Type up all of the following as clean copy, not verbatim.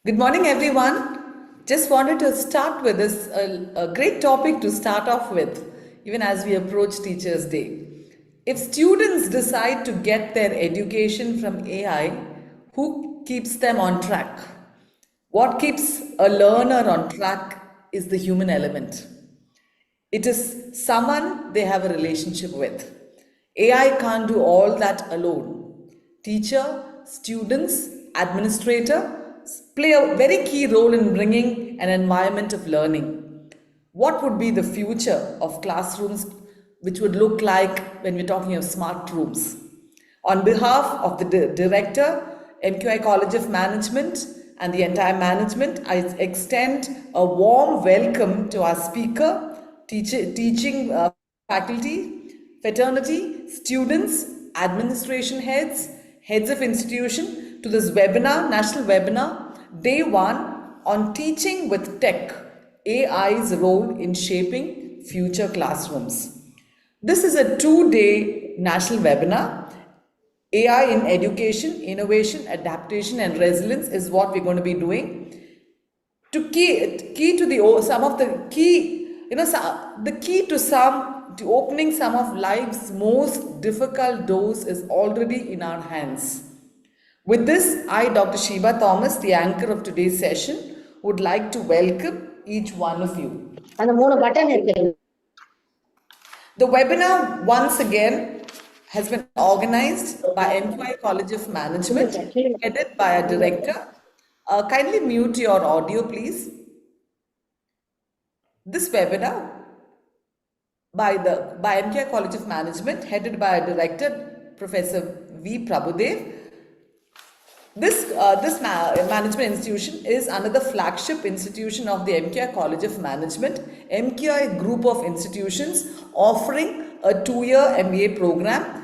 Good morning, everyone. Just wanted to start with this a great topic to start off with, even as we approach Teachers' Day. If students decide to get their education from AI, who keeps them on track? What keeps a learner on track is the human element. It is someone they have a relationship with. AI can't do all that alone. Teacher, students, administrator play a very key role in bringing an environment of learning. What would be the future of classrooms which would look like when we're talking of smart rooms? On behalf of the director, MQI College of Management, and the entire management, I extend a warm welcome to our speaker, teaching faculty, fraternity, students, administration heads, heads of institution to this webinar, national webinar, day 1 on teaching with tech, AI's role in shaping future classrooms. This is a 2-day national webinar. AI in education, innovation, adaptation, and resilience is what we're going to be doing. To key to the some of the key, the key to opening some of life's most difficult doors is already in our hands. With this, I, Dr. Sheba Thomas, the anchor of today's session, would like to welcome each one of you. The webinar, once again, has been organized by MQI College of Management, headed by a director. Kindly mute your audio, please. This webinar by MQI College of Management, headed by a director, Professor V. Prabhu. This management institution is under the flagship institution of the MQI College of Management, MQI group of institutions offering a 2-year MBA program.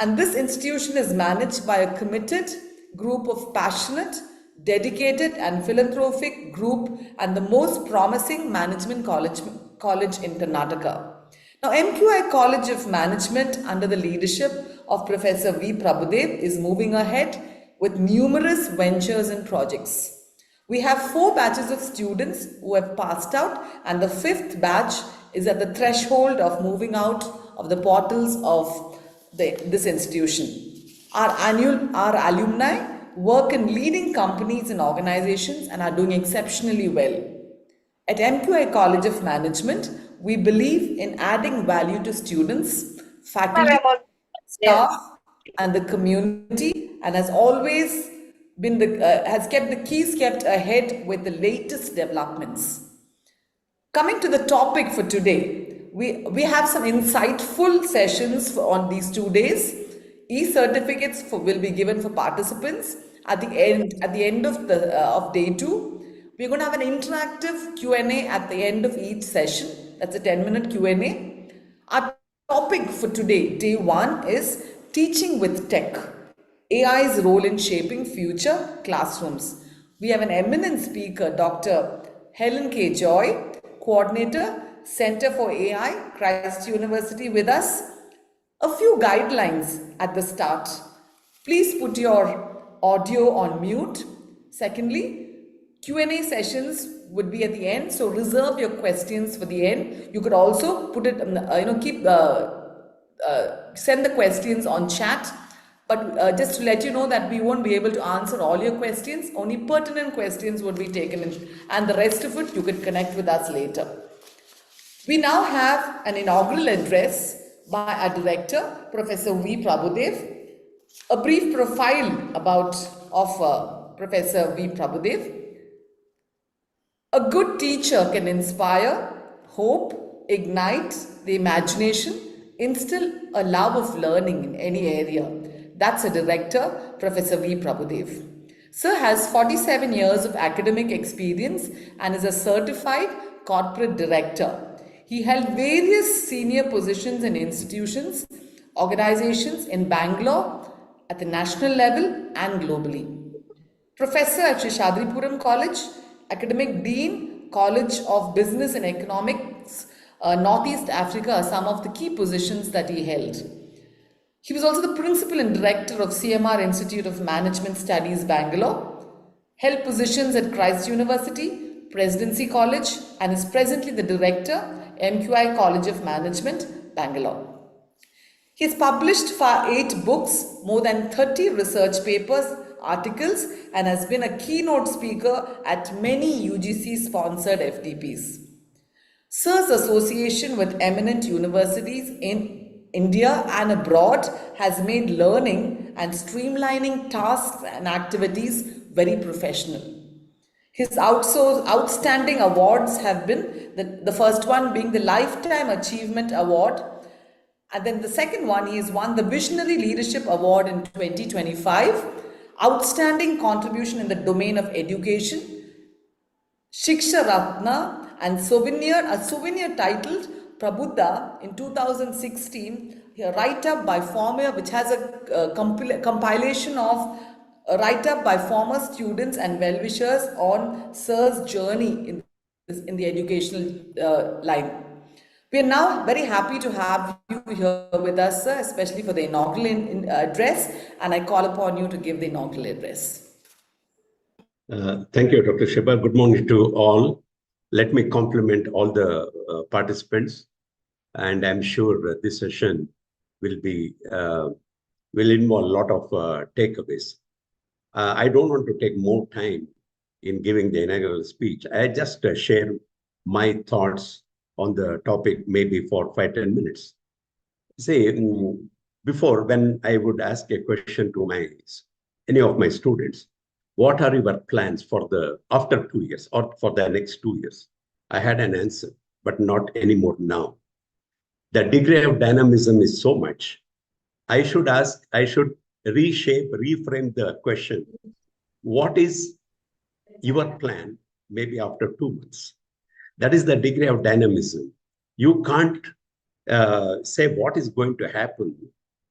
And this institution is managed by a committed group of passionate, dedicated and philanthropic group and the most promising management college in Karnataka. Now, MQI College of Management under the leadership of Professor V. Prabhu is moving ahead with numerous ventures and projects. We have 4 batches of students who have passed out, and the 5th batch is at the threshold of moving out of the portals of this institution. Our alumni work in leading companies and organizations and are doing exceptionally well. At MQI College of Management, we believe in adding value to students, faculty, staff, and the community, and has always been has kept the keys kept ahead with the latest developments. Coming to the topic for today, we have some insightful sessions on these 2 days. E-certificates will be given for participants at the end of day 2. We're going to have an interactive Q&A at the end of each session. That's a 10-minute Q&A. Our topic for today, day 1, is teaching with tech, AI's role in shaping future classrooms. We have an eminent speaker, Dr. Helen K. Joy, Coordinator, Center for AI, Christ University, with us. A few guidelines at the start. Please put your audio on mute. Secondly, Q&A sessions would be at the end, so reserve your questions for the end. You could also put it, send the questions on chat. But just to let you know that we won't be able to answer all your questions. Only pertinent questions would be taken in, and the rest of it you could connect with us later. We now have an inaugural address by our director, Professor V. Prabhu. A brief profile of Professor V. Prabhu. A good teacher can inspire, hope, ignite the imagination, instill a love of learning in any area. That's a director, Professor V. Prabhu. Sir has 47 years of academic experience and is a certified corporate director. He held various senior positions in institutions, organizations in Bangalore, at the national level and globally. Professor at Shadripuram College, Academic Dean, College of Business and Economics, Northeast Africa are some of the key positions that he held. He was also the Principal and Director of CMR Institute of Management Studies, Bangalore. held positions at Christ University, Presidency College, and is presently the director, MQI College of Management, Bangalore. He has published 8 books, more than 30 research papers, articles, and has been a keynote speaker at many UGC-sponsored FDPs. Sir's association with eminent universities in India and abroad has made learning and streamlining tasks and activities very professional. His outstanding awards have been the first one being the Lifetime Achievement Award, and then the second one, he has won the Visionary Leadership Award in 2025, Outstanding Contribution in the Domain of Education, Shiksha Ratna, and a souvenir titled Prabhuda in 2016, a write-up by former, which has a compilation of a write-up by former students and well-wishers on Sir's journey in the educational line. We are now very happy to have you here with us, sir, especially for the inaugural address, and I call upon you to give the inaugural address. Thank you, Dr. Sheba. Good morning to all. Let me compliment all the participants, and I'm sure this session will involve a lot of takeaways. I don't want to take more time in giving the inaugural speech. I just share my thoughts on the topic, maybe for 5-10 minutes. See, before, when I would ask a question to any of my students, what are your plans for after 2 years or for the next 2 years? I had an answer, but not anymore now. The degree of dynamism is so much. I should reframe the question. What is your plan maybe after 2 months? That is the degree of dynamism. You can't say what is going to happen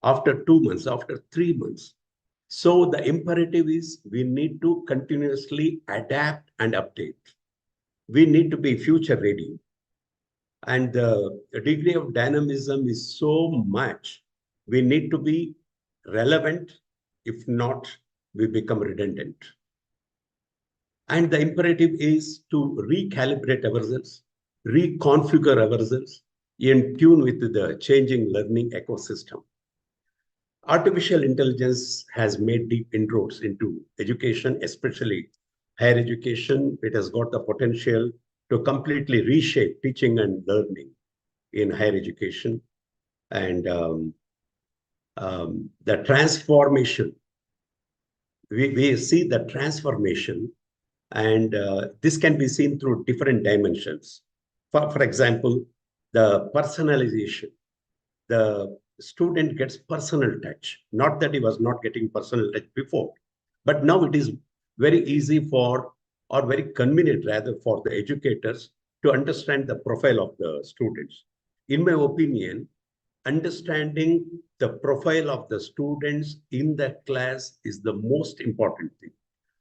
after 2 months, after 3 months. So the imperative is we need to continuously adapt and update. We need to be future ready. And the degree of dynamism is so much. We need to be relevant. If not, we become redundant. And the imperative is to recalibrate ourselves, reconfigure ourselves in tune with the changing learning ecosystem. Artificial intelligence has made deep inroads into education, especially higher education. It has got the potential to completely reshape teaching and learning in higher education. And the transformation, we see the transformation, and this can be seen through different dimensions. For example, the personalization. The student gets personal touch. Not that he was not getting personal touch before, but now it is very easy or very convenient rather for the educators to understand the profile of the students. In my opinion, understanding the profile of the students in the class is the most important thing.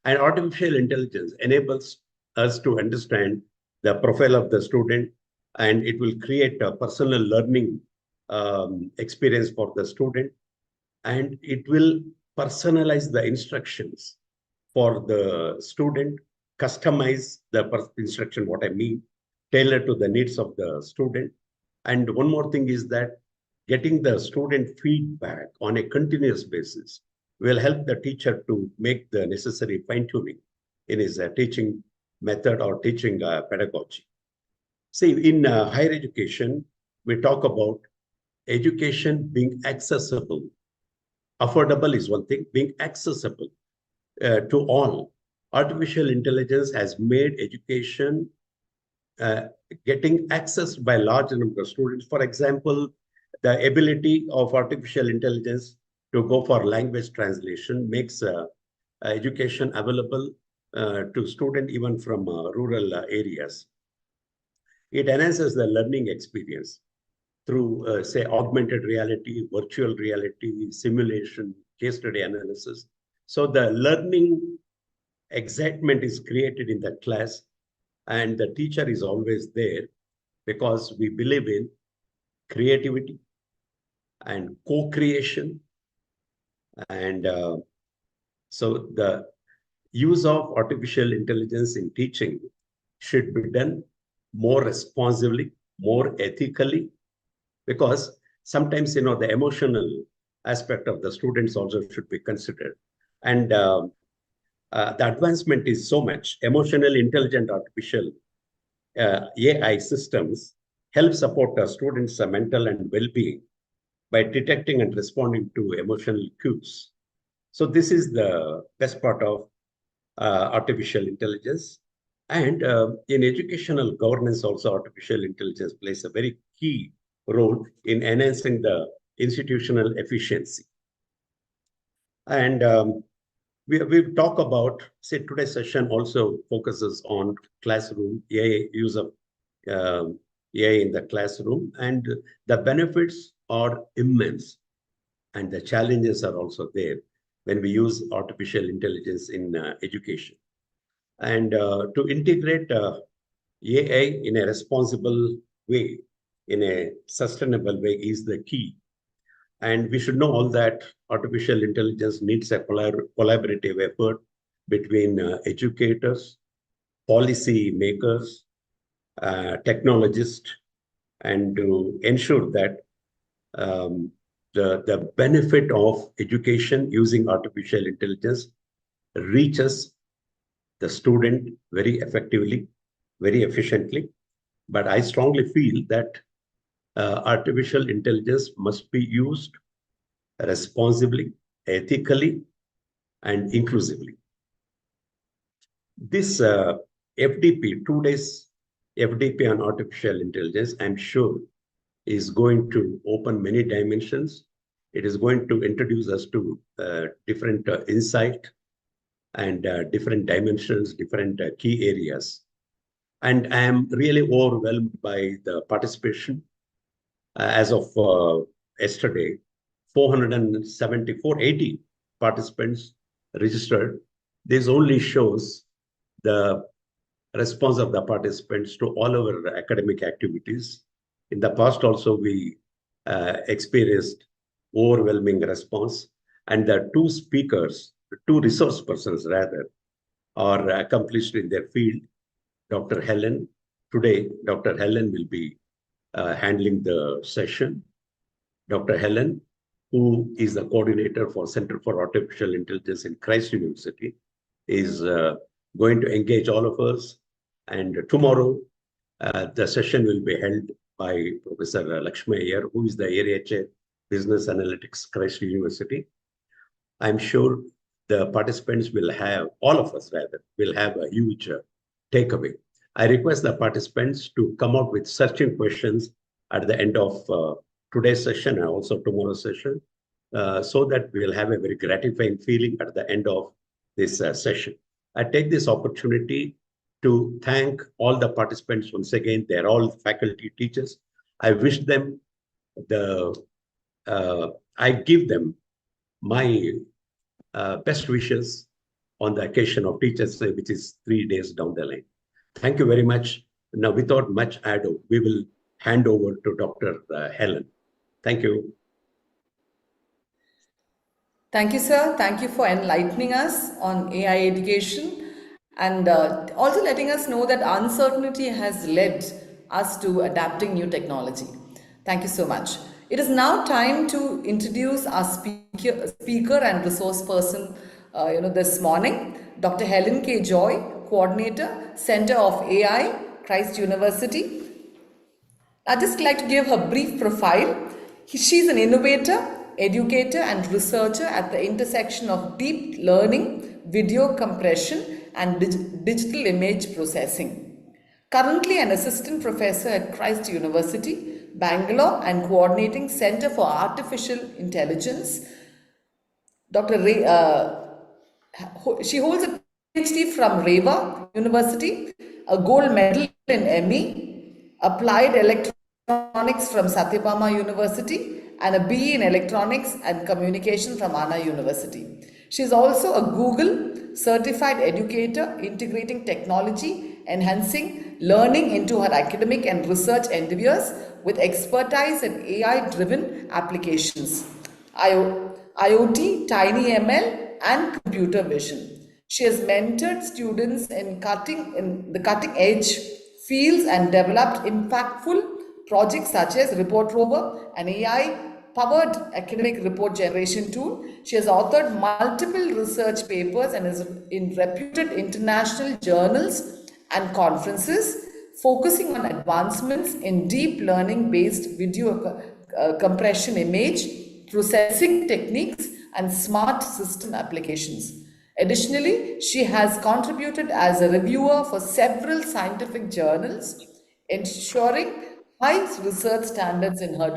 And artificial intelligence enables us to understand the profile of the student, and it will create a personal learning experience for the student, and it will personalize the instructions for the student, customize the instruction, what I mean, tailor to the needs of the student. And one more thing is that getting the student feedback on a continuous basis will help the teacher to make the necessary fine-tuning in his teaching method or teaching pedagogy. See, in higher education, we talk about education being accessible. Affordable is one thing, being accessible to all. Artificial intelligence has made education getting accessed by large number of students. For example, the ability of artificial intelligence to go for language translation makes education available to students even from rural areas. It enhances the learning experience through, say, augmented reality, virtual reality, simulation, case study analysis. So the learning excitement is created in the class, and the teacher is always there because we believe in creativity and co-creation. And so use of artificial intelligence in teaching should be done more responsibly, more ethically, because sometimes, the emotional aspect of the students also should be considered. And the advancement is so much. Emotional intelligent artificial AI systems help support students' mental and well-being by detecting and responding to emotional cues. So this is the best part of artificial intelligence. And in educational governance also, artificial intelligence plays a very key role in enhancing the institutional efficiency. And we talk about, say, today's session also focuses on classroom, AI, use of AI in the classroom, and the benefits are immense, and the challenges are also there when we use artificial intelligence in education. And to integrate AI in a responsible way, in a sustainable way, is the key. And we should know all that artificial intelligence needs a collaborative effort between educators, policy makers, technologists, and to ensure that the benefit of education using artificial intelligence reaches the student very effectively, very efficiently. But I strongly feel that artificial intelligence must be used responsibly, ethically, and inclusively. This FDP, 2 days FDP on artificial intelligence, I'm sure is going to open many dimensions. It is going to introduce us to different insight and different dimensions, different key areas. And I am really overwhelmed by the participation. As of yesterday, 480 participants registered. This only shows the response of the participants to all our academic activities. In the past also, we experienced overwhelming response, and the two resource persons rather, are accomplished in their field. Dr. Helen, today, Dr. Helen will be handling the session. Dr. Helen, who is the coordinator for Center for Artificial Intelligence in Christ University, is going to engage all of us. And tomorrow, the session will be held by Professor Lakshmi Iyer, who is the area chair, Business Analytics, Christ University. I'm sure the participants will have, all of us rather, will have a huge takeaway. I request the participants to come out with searching questions at the end of today's session and also tomorrow's session, so that we'll have a very gratifying feeling at the end of this session. I take this opportunity to thank all the participants once again. They're all faculty teachers. I wish them I give them my best wishes on the occasion of Teachers' Day, which is 3 days down the line. Thank you very much. Now, without much ado, we will hand over to Dr. Helen. Thank you. Thank you, sir. Thank you for enlightening us on AI education and also letting us know that uncertainty has led us to adapting new technology. Thank you so much. It is now time to introduce our speaker and resource person, this morning, Dr. Helen K. Joy, Coordinator, Center of AI, Christ University. I'd just like to give her brief profile. She's an innovator, educator, and researcher at the intersection of deep learning, video compression, and digital image processing. Currently an assistant professor at Christ University, Bangalore, and coordinating Center for Artificial Intelligence. She holds a PhD from Reva University, a gold medal in ME, applied electronics from Satyabama University, and a BE in electronics and communication from Anna University. She is also a Google certified educator integrating technology, enhancing learning into her academic and research endeavors with expertise in AI-driven applications, IoT, tiny ML, and computer vision. She has mentored students in the cutting edge fields and developed impactful projects such as Report Rover, an AI powered academic report generation tool. She has authored multiple research papers and is in reputed international journals and conferences focusing on advancements in deep learning based video compression image processing techniques and smart system applications. Additionally, she has contributed as a reviewer for several scientific journals, ensuring high research standards in her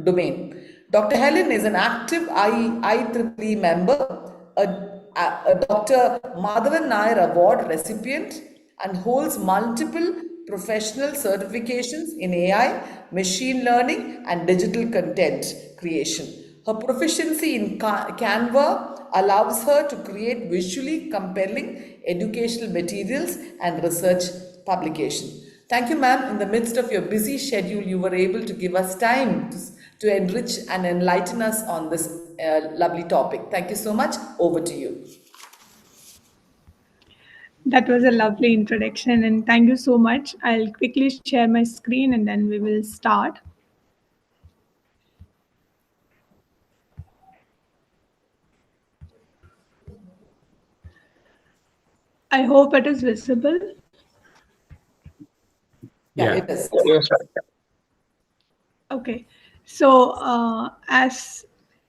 domain. Dr. Helen is an active IEEE member, a Dr. Madhavan Nair Award recipient, and holds multiple professional certifications in AI, machine learning, and digital content creation. Her proficiency in Canva allows her to create visually compelling educational materials and research publication. Thank you, ma'am. In the midst of your busy schedule, you were able to give us time to enrich and enlighten us on this lovely topic. Thank you so much. Over to you. That was a lovely introduction, and thank you so much. I'll quickly share my screen and then we will start. I hope it is visible. Yeah, it is. Okay, so as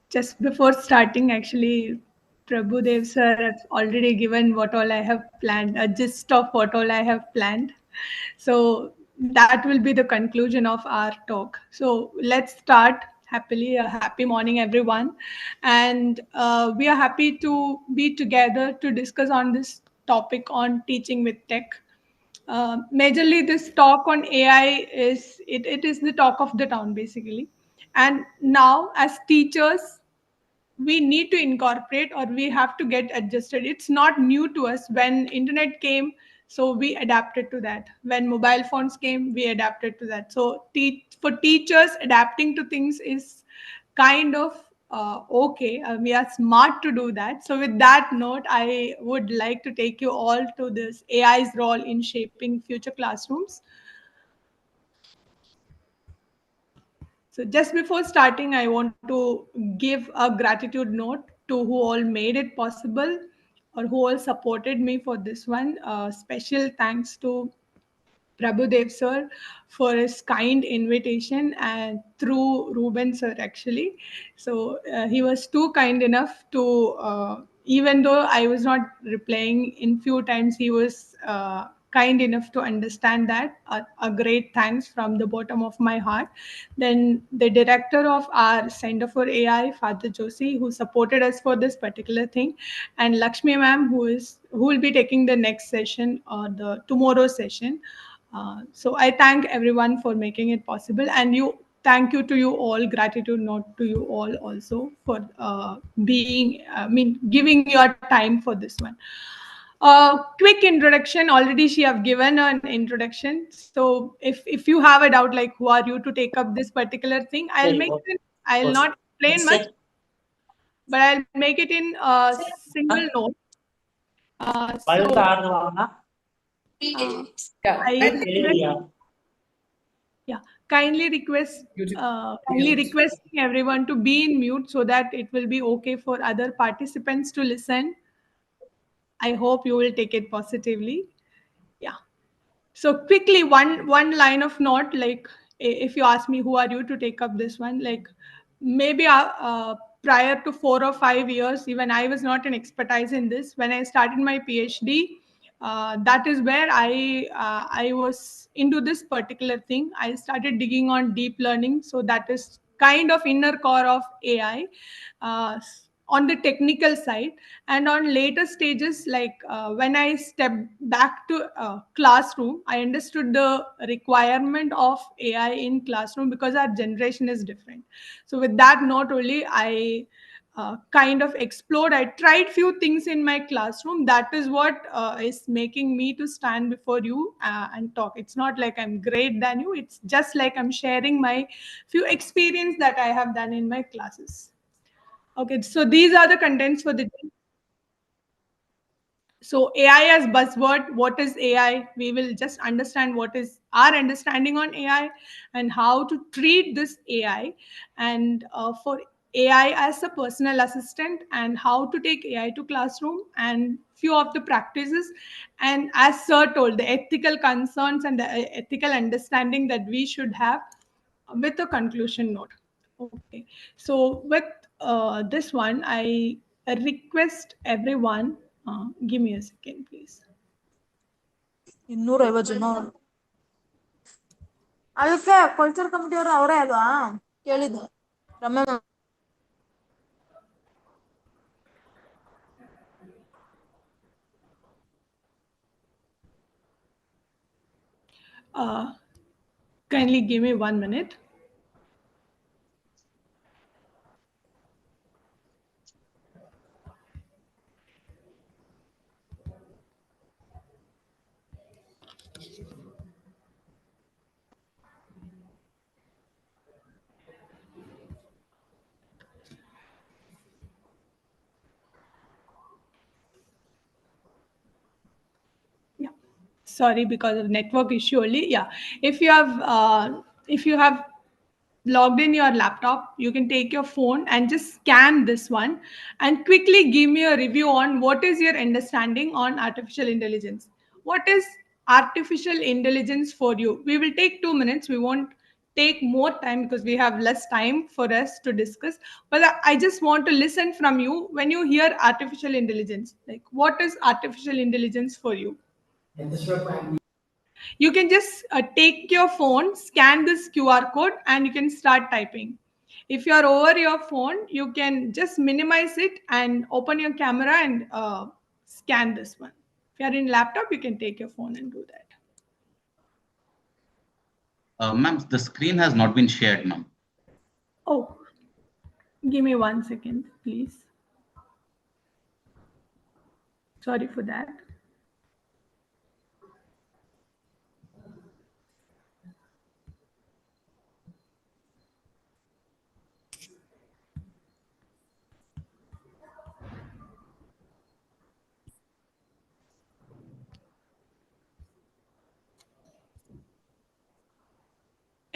just before starting, actually, Prabhu Dev sir has already given what all I have planned, a gist of what all I have planned. So that will be the conclusion of our talk. So let's start happily. A happy morning, everyone, and we are happy to be together to discuss on this topic on teaching with tech. Majorly, this talk on AI it is the talk of the town basically, and now as teachers we need to incorporate or we have to get adjusted. It's not new to us. When internet came, so we adapted to that. When mobile phones came, we adapted to that. So for teachers, adapting to things is kind of okay. We are smart to do that. So with that note, I would like to take you all to this AI's role in shaping future classrooms. So just before starting, I want to give a gratitude note to who all made it possible or who all supported me for this one. Special thanks to Prabhu Dev sir for his kind invitation and through Ruben sir actually. So he was too kind enough to, even though I was not replying in few times, he was kind enough to understand that. A great thanks from the bottom of my heart. Then the director of our Center for AI, Father Joshi, who supported us for this particular thing, and Lakshmi ma'am, who will be taking the next session or the tomorrow session. So I thank everyone for making it possible, and thank you to you all. Gratitude note to you all also for giving your time for this one. Quick introduction. Already she have given an introduction. So if you have a doubt like who are you to take up this particular thing, I'll not explain much, but I'll make it in a single note. Kindly requesting everyone to be in mute so that it will be okay for other participants to listen. I hope you will take it positively. Yeah. So quickly, one line of note, like if you ask me who are you to take up this one, like maybe prior to 4 or 5 years, even I was not an expertise in this. When I started my PhD, that is where I was into this particular thing. I started digging on deep learning, so that is kind of inner core of AI. On the technical side, and on later stages, like when I stepped back to classroom, I understood the requirement of AI in classroom because our generation is different. So with that note only, I kind of explored. I tried few things in my classroom. That is what is making me to stand before you and talk. It's not like I'm great than you. It's just like I'm sharing my few experience that I have done in my classes. Okay, so these are the contents for the day. So AI as buzzword, what is AI? We will just understand what is our understanding on AI and how to treat this AI, and for AI as a personal assistant, and how to take AI to classroom, and few of the practices, and as Sir told, the ethical concerns and the ethical understanding that we should have, with a conclusion note. Okay, so with this one, I request everyone, give me a second, please. 250 ಜನ ಅದಕ್ಕೆ culture committee ಅವರು ಅವರೇ ಅಲ್ವಾ ಕೇಳಿದ್ದು ರಮ್ಯ ma'am. Kindly give me 1 minute. Yeah, sorry, because of network issue only. Yeah, if you have logged in your laptop, you can take your phone and just scan this one and quickly give me a review on what is your understanding on artificial intelligence. What is artificial intelligence for you? We will take 2 minutes. We won't take more time because we have less time for us to discuss. But I just want to listen from you when you hear artificial intelligence. Like, what is artificial intelligence for you? You can just take your phone, scan this QR code, and you can start typing. If you're over your phone, you can just minimize it and open your camera and scan this one. If you're in laptop, you can take your phone and do that. Ma'am, the screen has not been shared, ma'am. Oh, give me 1 second, please. Sorry for that.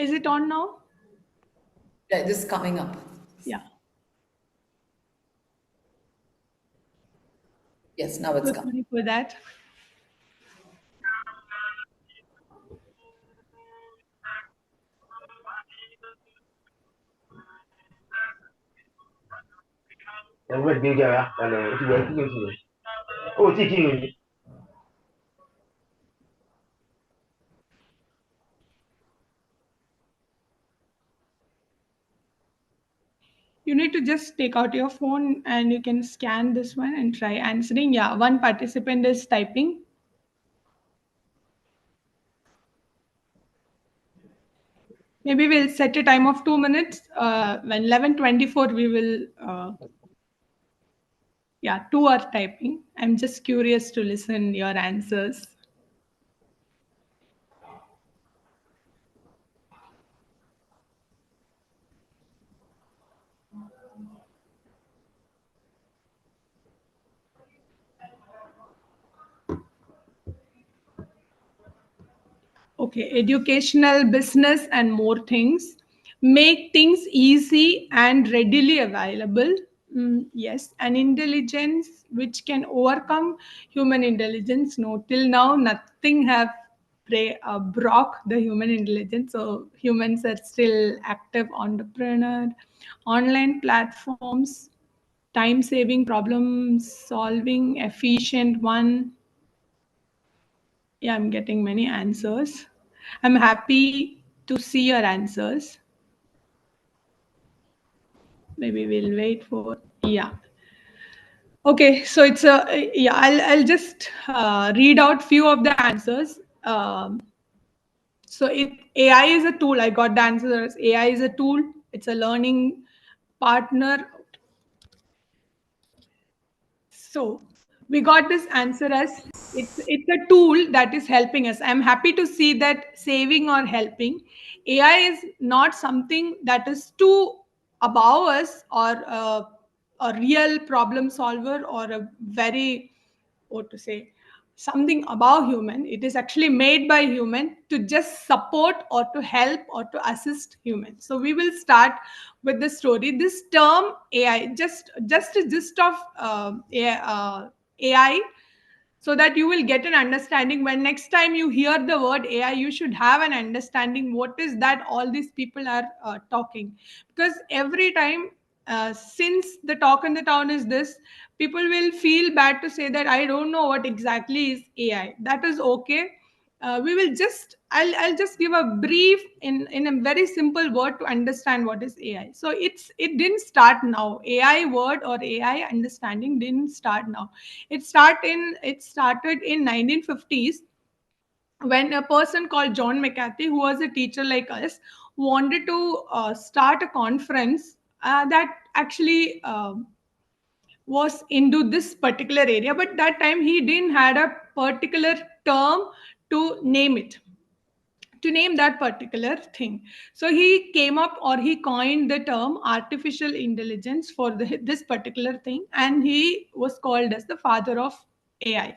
Is it on now? Yeah, this is coming up. Yeah. Yes, now it's So coming. sorry for that. You need to just take out your phone and you can scan this one and try answering. Yeah, one participant is typing. Maybe we'll set a time of 2 minutes. When 11:24, we will, yeah, 2 are typing. I'm just curious to listen your answers. Okay, educational, business, and more things. Make things easy and readily available. Yes, and intelligence which can overcome human intelligence. No, till now nothing have broke the human intelligence. So humans are still active entrepreneur, online platforms, time saving, problem solving, efficient one. Yeah, I'm getting many answers. I'm happy to see your answers. Maybe we'll wait for, yeah. Okay, so it's a, yeah, I'll just read out few of the answers. So AI is a tool. I got the answers. AI is a tool. It's a learning partner. So we got this answer as it's a tool that is helping us. I'm happy to see that saving or helping. AI is not something that is too above us or a real problem solver or a very what to say, something above human. It is actually made by human to just support or to help or to assist human. So we will start with the story. This term AI, just a gist of AI, so that you will get an understanding. When next time you hear the word AI, you should have an understanding what is that all these people are talking. Because every time, since the talk in the town is this, people will feel bad to say that I don't know what exactly is AI. That is okay. We will just, I'll just give a brief in a very simple word to understand what is AI. So it didn't start now. AI word or AI understanding didn't start now. It started in 1950s, when a person called John McCarthy, who was a teacher like us, wanted to start a conference that actually was into this particular area. But that time he didn't had a particular term to name it, to name that particular thing. So he came up, or he coined the term artificial intelligence for this particular thing, and he was called as the father of AI.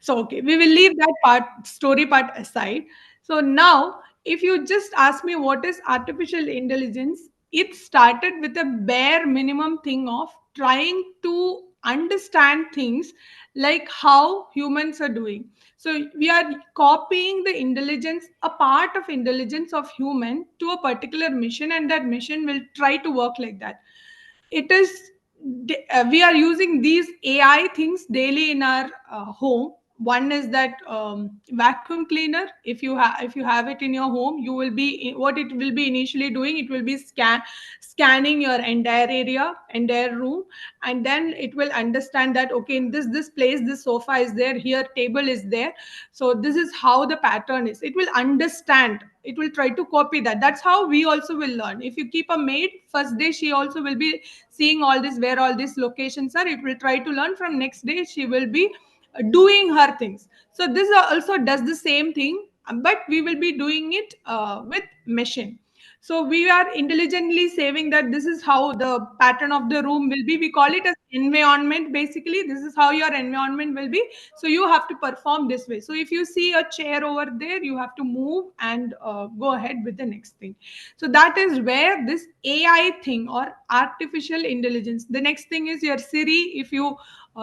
So okay, we will leave that story part aside. So now, if you just ask me what is artificial intelligence, it started with a bare minimum thing of trying to understand things like how humans are doing. So we are copying the intelligence, a part of intelligence of human, to a particular mission, and that mission will try to work like that. It is we are using these AI things daily in our home. One is that vacuum cleaner. If you have it in your home, you will be, what it will be initially doing, it will be scanning your entire area, entire room, and then it will understand that okay, in this place, this sofa is there, here table is there, so this is how the pattern is. It will understand, it will try to copy that. That's how we also will learn. If you keep a maid, first day she also will be seeing all this, where all these locations are, it will try to learn. From next day she will be doing her things. So this also does the same thing, but we will be doing it with machine. So we are intelligently saving that this is how the pattern of the room will be. We call it as environment. Basically, this is how your environment will be. So you have to perform this way. So if you see a chair over there, you have to move and go ahead with the next thing. So that is where this AI thing, or artificial intelligence. The next thing is your Siri. If you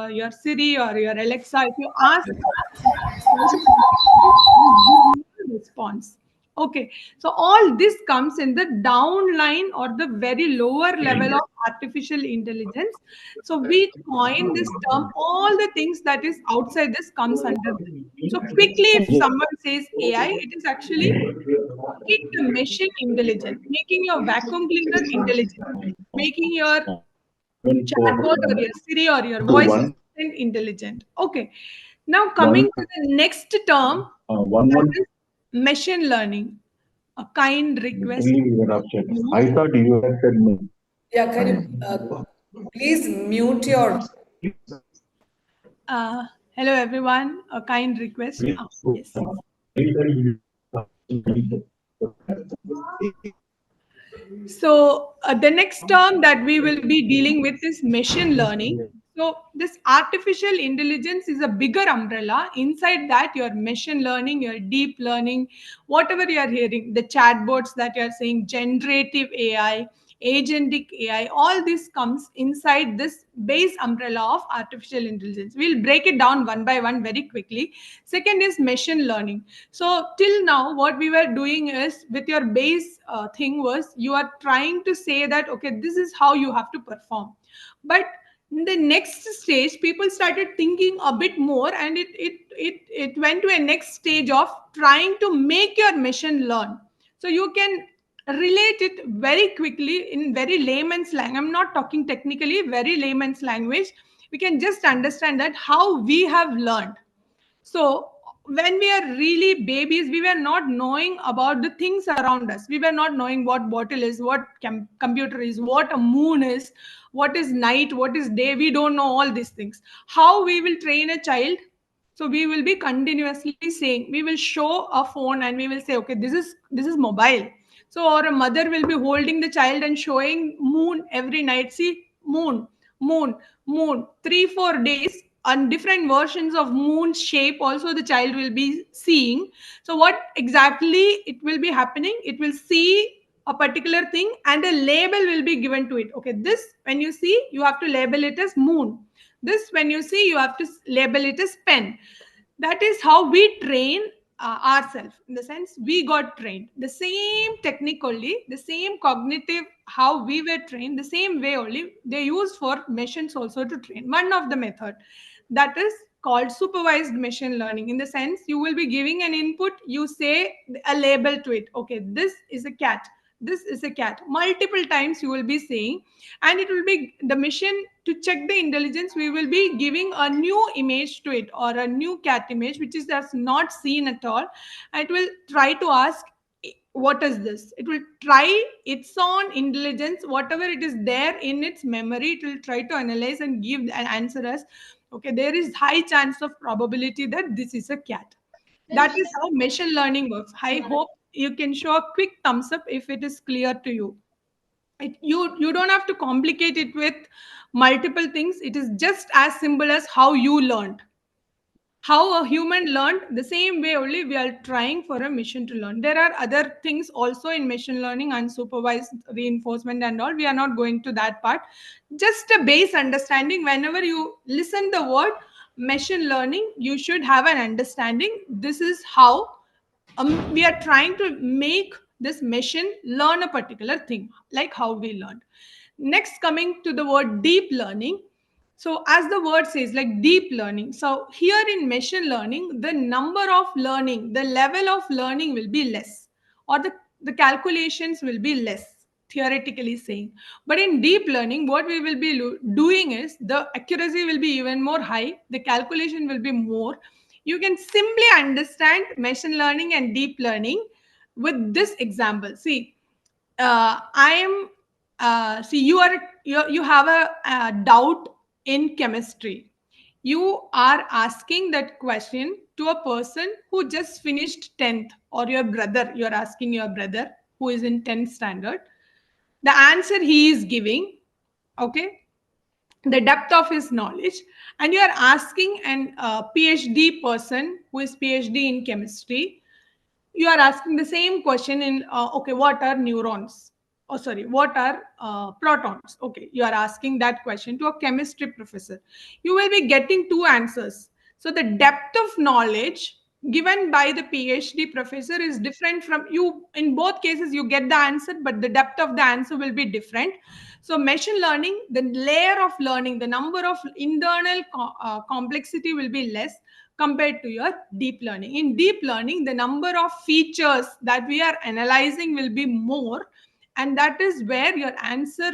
your Siri or your Alexa, if you ask response. Okay, so all this comes in the downline, or the very lower level of artificial intelligence. So we coin this term, all the things that is outside this comes under this. So quickly, if someone says AI, it is actually making the machine intelligent, making your vacuum cleaner intelligent, making your chatbot or your Siri or your voice assistant intelligent. Okay. Now coming to the next term, that is machine learning. A kind request. I thought you had said no. Yeah, can you please mute your. Hello everyone. A kind request. Yes. So the next term that we will be dealing with is machine learning. So this artificial intelligence is a bigger umbrella. Inside that, your machine learning, your deep learning, whatever you are hearing, the chatbots that you are saying, generative AI, agentic AI, all this comes inside this base umbrella of artificial intelligence. We'll break it down one by one very quickly. Second is machine learning. So till now, what we were doing is, with your base thing was, you are trying to say that, okay, this is how you have to perform. But in the next stage, people started thinking a bit more, and it went to a next stage of trying to make your machine learn. So you can relate it very quickly in very layman's language. I'm not talking technically, very layman's language. We can just understand that how we have learned. So when we are really babies, we were not knowing about the things around us. We were not knowing what bottle is, what computer is, what a moon is, what is night, what is day. We don't know all these things. How we will train a child? So we will be continuously saying, we will show a phone and we will say, okay, this is mobile. So or a mother will be holding the child and showing moon every night. See, moon, moon, moon. 3-4 days on different versions of moon shape also the child will be seeing. So what exactly it will be happening, it will see a particular thing and a label will be given to it. Okay, this when you see, you have to label it as moon. This when you see, you have to label it as pen. That is how we train ourselves. In the sense, we got trained the same technique only, the same cognitive how we were trained, the same way only they used for machines also to train. One of the method that is called supervised machine learning. In the sense, you will be giving an input, you say a label to it. Okay, this is a cat, this is a cat. Multiple times you will be saying, and it will be the machine to check the intelligence. We will be giving a new image to it or a new cat image which is that's not seen at all, and it will try to ask, what is this? It will try its own intelligence, whatever it is there in its memory, it will try to analyze and give an answer as, okay, there is high chance of probability that this is a cat. That is how machine learning works. I hope you can show a quick thumbs up if it is clear to you. You don't have to complicate it with multiple things. It is just as simple as how you learned. How a human learned, the same way only we are trying for a machine to learn. There are other things also in machine learning, unsupervised reinforcement and all. We are not going to that part. Just a base understanding. Whenever you listen the word machine learning, you should have an understanding. This is how we are trying to make this machine learn a particular thing, like how we learned. Next, coming to the word deep learning. So as the word says, like deep learning. So here in machine learning, the number of learning, the level of learning will be less, or the calculations will be less, theoretically saying. But in deep learning, what we will be doing is the accuracy will be even more high, the calculation will be more. You can simply understand machine learning and deep learning with this example. See, I am see, you have a doubt in chemistry. You are asking that question to a person who just finished 10th, or your brother. You are asking your brother who is in 10th standard. The answer he is giving, okay, the depth of his knowledge, and you are asking an PhD person who is PhD in chemistry, you are asking the same question in okay, what are neurons, oh sorry, what are protons. Okay, you are asking that question to a chemistry professor, you will be getting two answers. So the depth of knowledge given by the PhD professor is different from you. In both cases you get the answer, but the depth of the answer will be different. So machine learning, the layer of learning, the number of internal complexity will be less compared to your deep learning. In deep learning, the number of features that we are analyzing will be more, and that is where your answer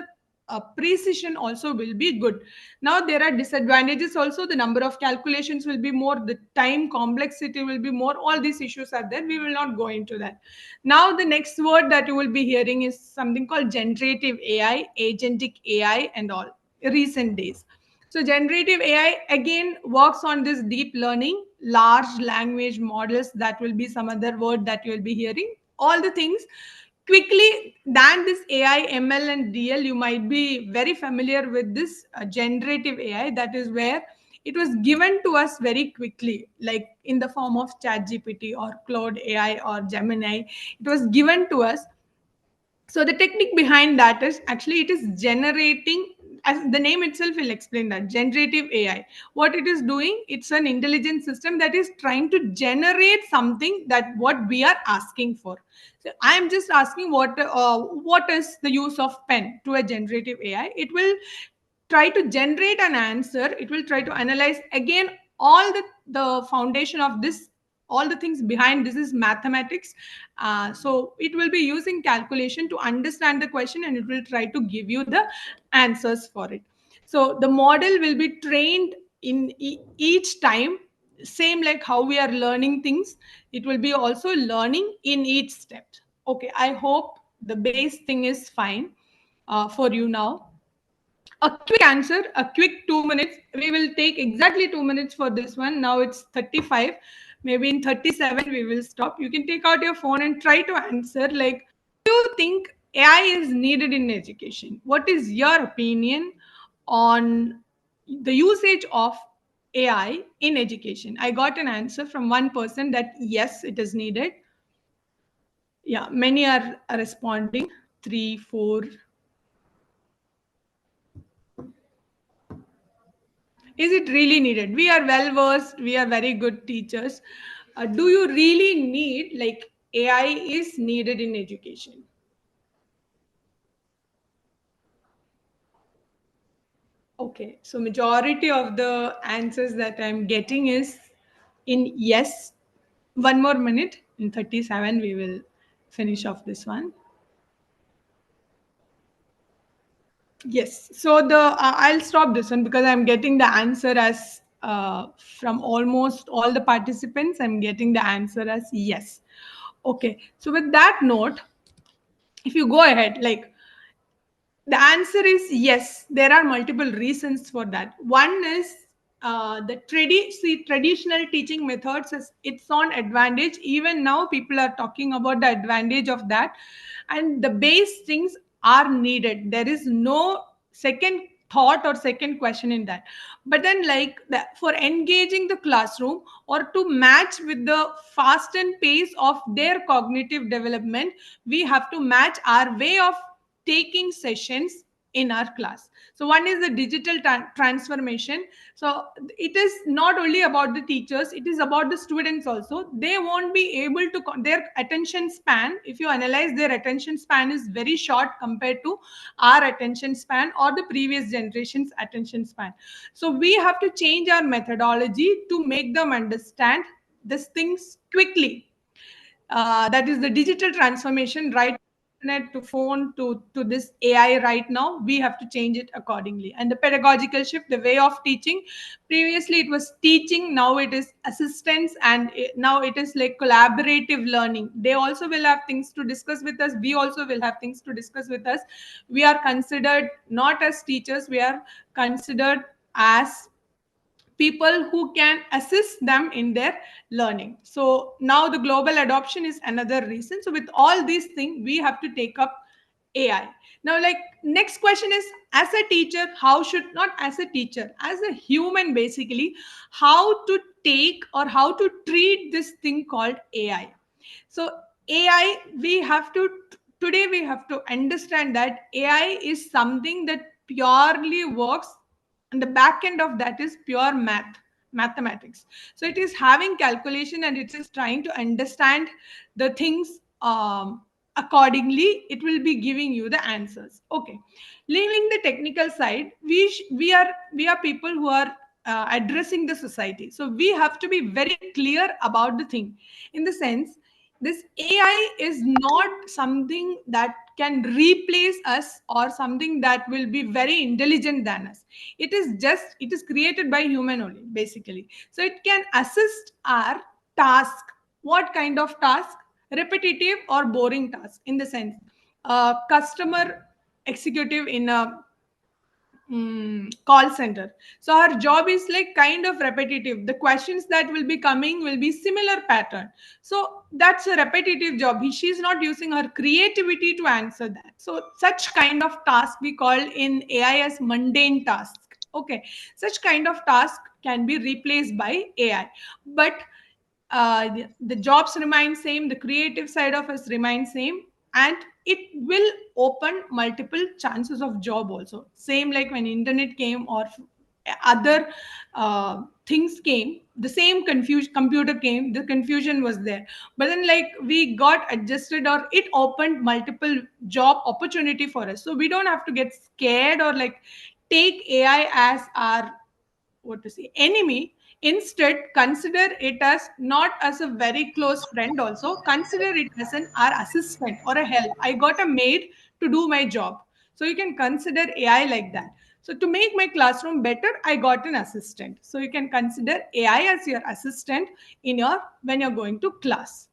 precision also will be good. Now there are disadvantages also. The number of calculations will be more, the time complexity will be more. All these issues are there, we will not go into that. Now the next word that you will be hearing is something called generative AI, agentic AI and all, recent days. So generative AI again works on this deep learning, large language models. That will be some other word that you will be hearing. All the things quickly than this AI, ML and DL, you might be very familiar with this generative AI. That is where it was given to us very quickly, like in the form of ChatGPT or Claude AI or Gemini. It was given to us. So the technique behind that is actually it is generating, as the name itself will explain that, generative AI. What it is doing, it's an intelligent system that is trying to generate something that what we are asking for. So I am just asking what is the use of pen to a generative AI. It will try to generate an answer. It will try to analyze again all the foundation of this, all the things behind this is mathematics. So it will be using calculation to understand the question, and it will try to give you the answers for it. So the model will be trained in each time, same like how we are learning things. It will be also learning in each step. Okay, I hope the base thing is fine for you now. A quick answer, a quick 2 minutes. We will take exactly 2 minutes for this one. Now it's 35. Maybe in 37 we will stop. You can take out your phone and try to answer. Like, do you think AI is needed in education? What is your opinion on the usage of AI in education? I got an answer from one person that yes, it is needed. Yeah, many are responding. 3, 4. Is it really needed? We are well versed. We are very good teachers. Do you really need, like, AI is needed in education? Okay, so majority of the answers that I'm getting is in yes. One more minute. In 37, we will finish off this one. Yes. So I'll stop this one because I'm getting the answer as from almost all the participants. I'm getting the answer as yes. Okay. So with that note, if you go ahead, like, the answer is yes. There are multiple reasons for that. One is traditional teaching methods has its own advantage. Even now, people are talking about the advantage of that, and the base things are needed. There is no second thought or second question in that. But then, like, for engaging the classroom or to match with the fast and pace of their cognitive development, we have to match our way of taking sessions in our class. So one is the digital transformation. So it is not only about the teachers, it is about the students also. They won't be able to their attention span, if you analyze, their attention span is very short compared to our attention span or the previous generation's attention span. So we have to change our methodology to make them understand these things quickly. That is the digital transformation, right? Internet to phone to this AI right now, we have to change it accordingly. And the pedagogical shift, the way of teaching, previously it was teaching, now it is assistance, and now it is like collaborative learning. They also will have things to discuss with us, we also will have things to discuss with us. We are considered not as teachers, we are considered as people who can assist them in their learning. So now the global adoption is another reason. So with all these things, we have to take up AI. Now, like, next question is, as a teacher, how should, not as a teacher, as a human, basically, how to take or how to treat this thing called AI. So AI, we have to, today we have to understand that AI is something that purely works, and the back end of that is pure mathematics. So it is having calculation and it is trying to understand the things accordingly. It will be giving you the answers. Okay, leaving the technical side, we are people who are addressing the society. So we have to be very clear about the thing, in the sense, this AI is not something that can replace us or something that will be very intelligent than us. It is just, it is created by human only, basically. So it can assist our task. What kind of task? Repetitive or boring task, in the sense, customer executive in a call center. So our job is like kind of repetitive. The questions that will be coming will be similar pattern. So that's a repetitive job. She's not using her creativity to answer that. So such kind of task we call in AI as mundane task. Okay, such kind of task can be replaced by AI, but the jobs remain same, the creative side of us remains same, and it will open multiple chances of job also. Same like when internet came or other things came, the same computer came, the confusion was there. But then, like, we got adjusted, or it opened multiple job opportunity for us. So we don't have to get scared or like take AI as our, what to say, enemy. Instead, consider it as not as a very close friend. Also consider it as an our assistant or a help. I got a maid to do my job, so you can consider AI like that. So to make my classroom better, I got an assistant. So you can consider AI as your assistant in your, when you're going to class.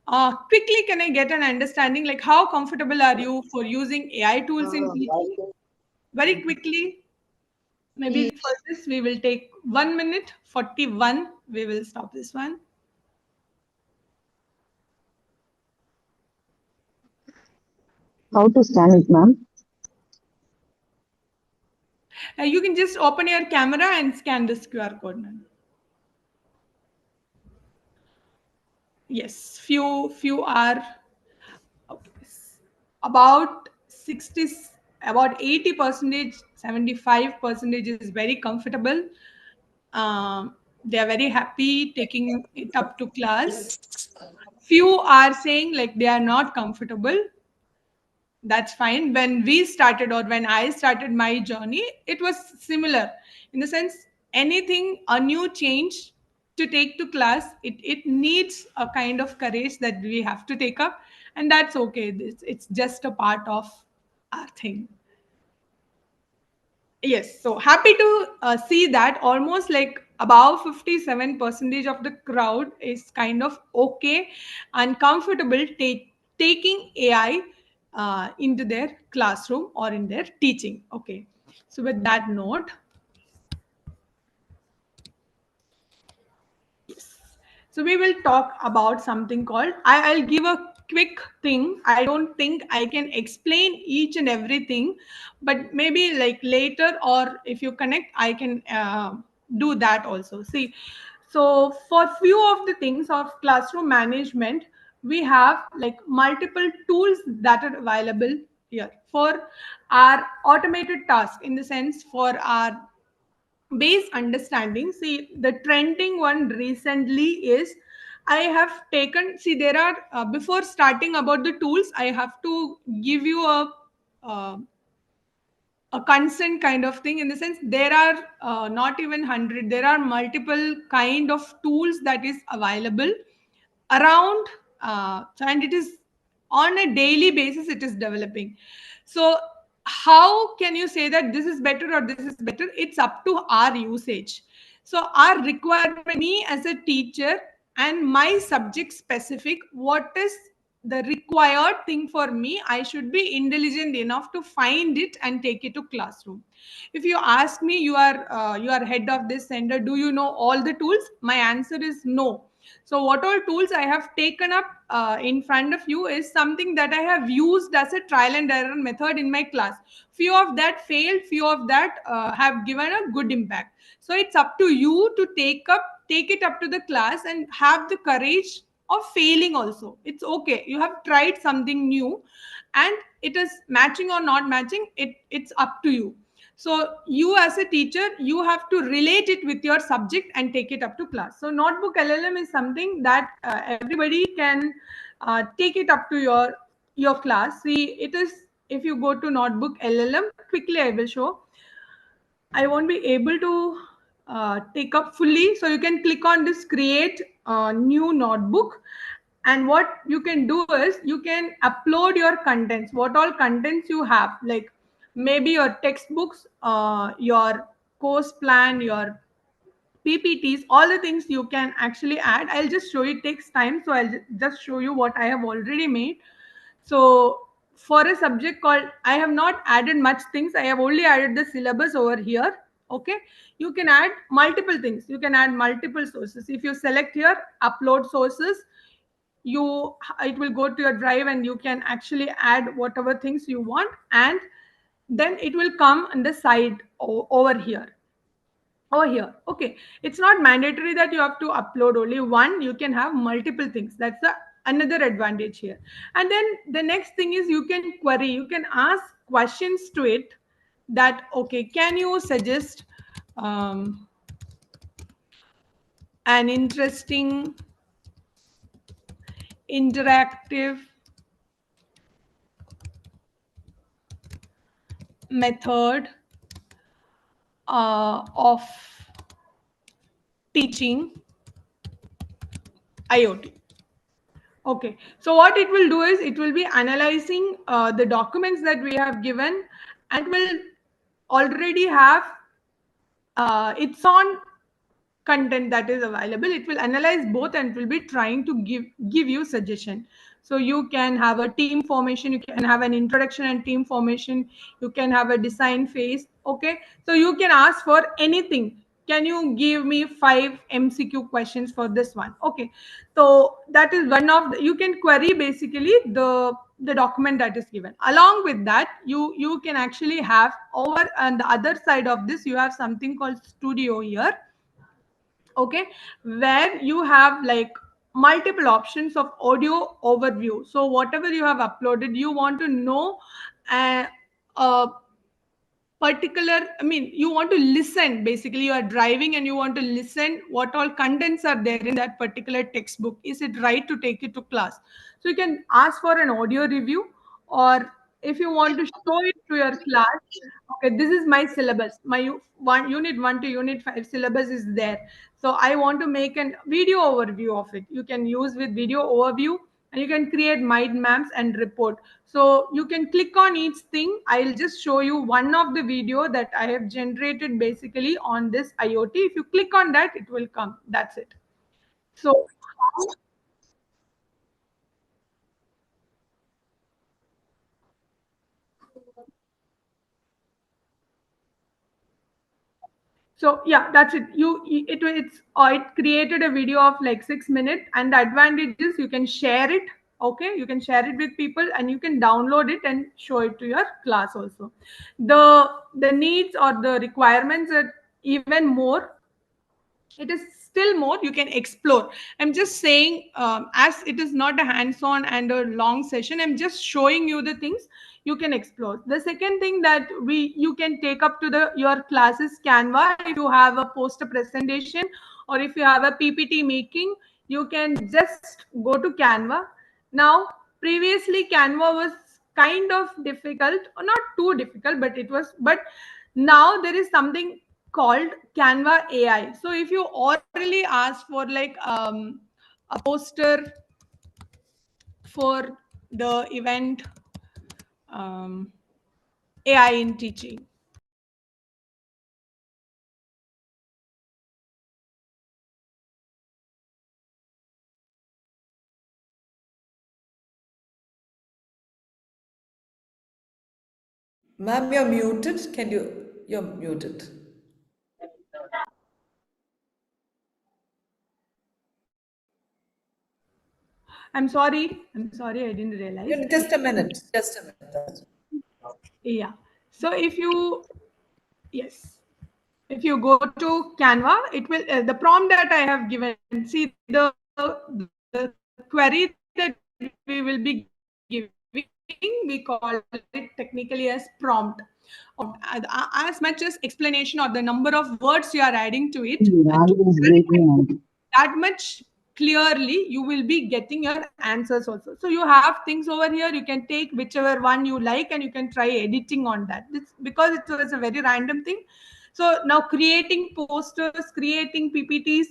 Quickly, can I get an understanding, like, how comfortable are you for using AI tools in teaching? Very quickly. Maybe for this, we will take 1 minute 41. We will stop this one. How to scan it, ma'am? You can just open your camera and scan this QR code, ma'am. Yes, few are okay. About 60, about 80%, 75% is very comfortable. They are very happy taking it up to class. Few are saying like they are not comfortable. That's fine. When we started, or when I started my journey, it was similar in the sense, anything, a new change to take to class, it needs a kind of courage that we have to take up, and that's okay. It's just a part of our thing. Yes, so happy to see that almost like above 57% of the crowd is kind of okay and comfortable taking AI into their classroom or in their teaching. Okay, so with that note, so we will talk about something called, I'll give a quick thing. I don't think I can explain each and everything, but maybe like later, or if you connect, I can do that also. See, so for few of the things of classroom management, we have like multiple tools that are available here for our automated task, in the sense for our base understanding. See, the trending one recently is, I have taken, see, there are before starting about the tools, I have to give you uh, a consent kind of thing, in the sense there are not even 100, there are multiple kind of tools that is available around, and it is on a daily basis it is developing. So how can you say that this is better or this is better? It's up to our usage. So our requirement, me as a teacher and my subject specific, what is the required thing for me, I should be intelligent enough to find it and take it to classroom. If you ask me, you are head of this center, do you know all the tools? My answer is no. So what all tools I have taken up in front of you is something that I have used as a trial and error method in my class. Few of that failed, few of that have given a good impact. So it's up to you to take it up to the class and have the courage of failing also. It's okay. You have tried something new, and it is matching or not matching, it's up to you. So you as a teacher, you have to relate it with your subject and take it up to class. So notebook LLM is something that everybody can take it up to your class. See, it is, if you go to notebook LLM, quickly I will show. I won't be able to take up fully. So you can click on this create new notebook. And what you can do is you can upload your contents, what all contents you have, like maybe your textbooks, your course plan, your PPTs, all the things you can actually add. I'll just show you, it takes time. So I'll just show you what I have already made. So for a subject called, I have not added much things. I have only added the syllabus over here. Okay. You can add multiple things. You can add multiple sources. If you select here, upload sources, it will go to your drive and you can actually add whatever things you want. And then it will come on the side over here. Okay, it's not mandatory that you have to upload only one. You can have multiple things. That's the another advantage here. And then the next thing is you can query, you can ask questions to it, that okay, can you suggest an interesting interactive method of teaching IoT. Okay, so what it will do is it will be analyzing the documents that we have given, and will already have its own content that is available. It will analyze both and will be trying to give you suggestion. So you can have a team formation, you can have an introduction and team formation, you can have a design phase. Okay, so you can ask for anything. Can you give me 5 MCQ questions for this one? Okay, so that is one of the, you can query basically the document that is given. Along with that, you can actually have over on the other side of this, you have something called studio here. Okay, where you have like multiple options of audio overview. So whatever you have uploaded, you want to know uh, uh, particular, I mean, you want to listen, basically you are driving and you want to listen what all contents are there in that particular textbook. Is it right to take it to class? So you can ask for an audio review, or if you want to show it to your class, okay, this is my syllabus, my unit 1 to unit 5 syllabus is there, so I want to make a video overview of it. You can use with video overview, and you can create mind maps and report. So you can click on each thing. I'll just show you one of the video that I have generated basically on this IoT. If you click on that, it will come. That's it. So yeah, that's it. It created a video of like 6 minutes, and the advantage is you can share it. Okay, you can share it with people, and you can download it and show it to your class also. The needs or the requirements are even more. It is still more you can explore. I'm just saying, as it is not a hands-on and a long session, I'm just showing you the things you can explore. The second thing that you can take up to the your classes Canva. If you have a poster presentation or if you have a PPT making, you can just go to Canva. Now previously Canva was kind of difficult, or not too difficult, but now there is something called Canva AI. So if you orally ask for like a poster for the event AI in teaching. Ma'am, you're muted. You're muted. I'm sorry, I didn't realize. Just a minute. Just a minute. Yeah. So if you, yes, if you go to Canva, it will, the prompt that I have given, see the query that we will be giving, we call it technically as prompt. As much as explanation or the number of words you are adding to it, that much clearly you will be getting your answers also. So you have things over here, you can take whichever one you like and you can try editing on that. It's because it was a very random thing. So now creating posters, creating PPTs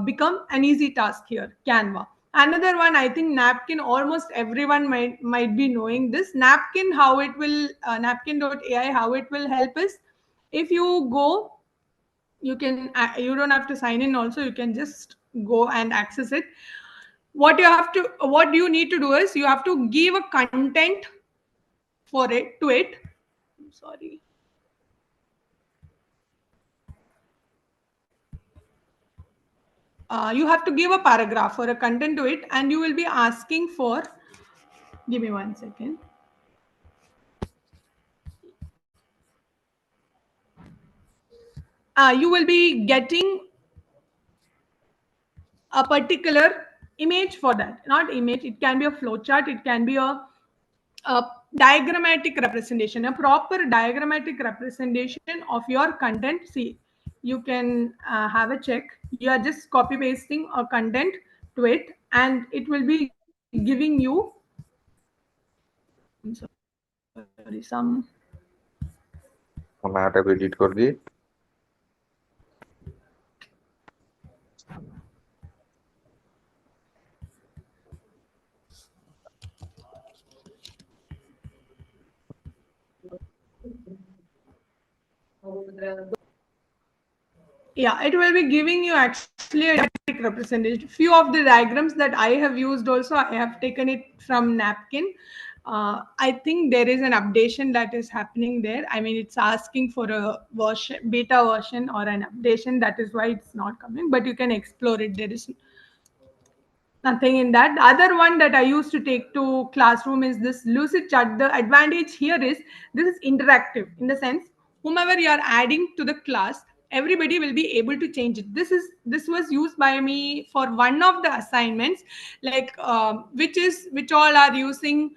become an easy task here, Canva. Another one, I think Napkin, almost everyone might be knowing this. Napkin, how it will, napkin.ai, how it will help us. If you go, you can, you don't have to sign in also, you can just go and access it. What you need to do is you have to give a content for it to it. I'm sorry. You have to give a paragraph or a content to it, and you will be asking for, give me 1 second. You will be getting a particular image for that. Not image, it can be a flowchart, it can be a diagrammatic representation, a proper diagrammatic representation of your content. See, you can have a check. You are just copy pasting a content to it, and it will be giving you, I'm sorry, some. Edit कर दिए. Yeah, it will be giving you actually a diagrammatic representation. Few of the diagrams that I have used also, I have taken it from Napkin. I think there is an updation that is happening there. I mean, it's asking for a version, beta version or an updation. That is why it's not coming, but you can explore it. There is nothing in that. The other one that I used to take to classroom is this lucid chart. The advantage here is this is interactive in the sense whomever you are adding to the class, everybody will be able to change it. This was used by me for one of the assignments, like which all are using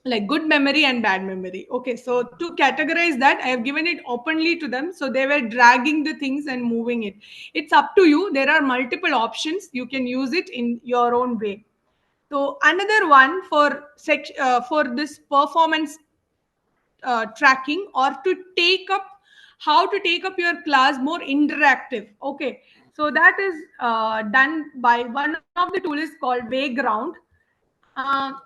like good memory and bad memory. Okay, so to categorize that, I have given it openly to them, so they were dragging the things and moving it. It's up to you. There are multiple options. You can use it in your own way. So another one for this performance tracking, or to take up how to take up your class more interactive. Okay, so that is done by one of the tool is called Wayground.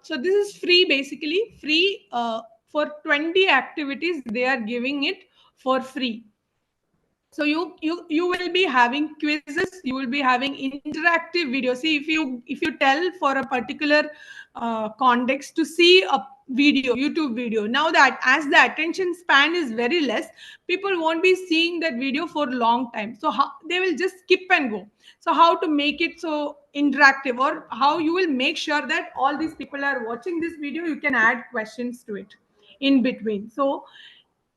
So this is free, basically free for 20 activities. They are giving it for free. So you will be having quizzes, you will be having interactive videos. See, if you tell for a particular context to see a video, YouTube video, now that as the attention span is very less, people won't be seeing that video for a long time, so they will just skip and go. So how to make it so interactive, or how you will make sure that all these people are watching this video, you can add questions to it in between. So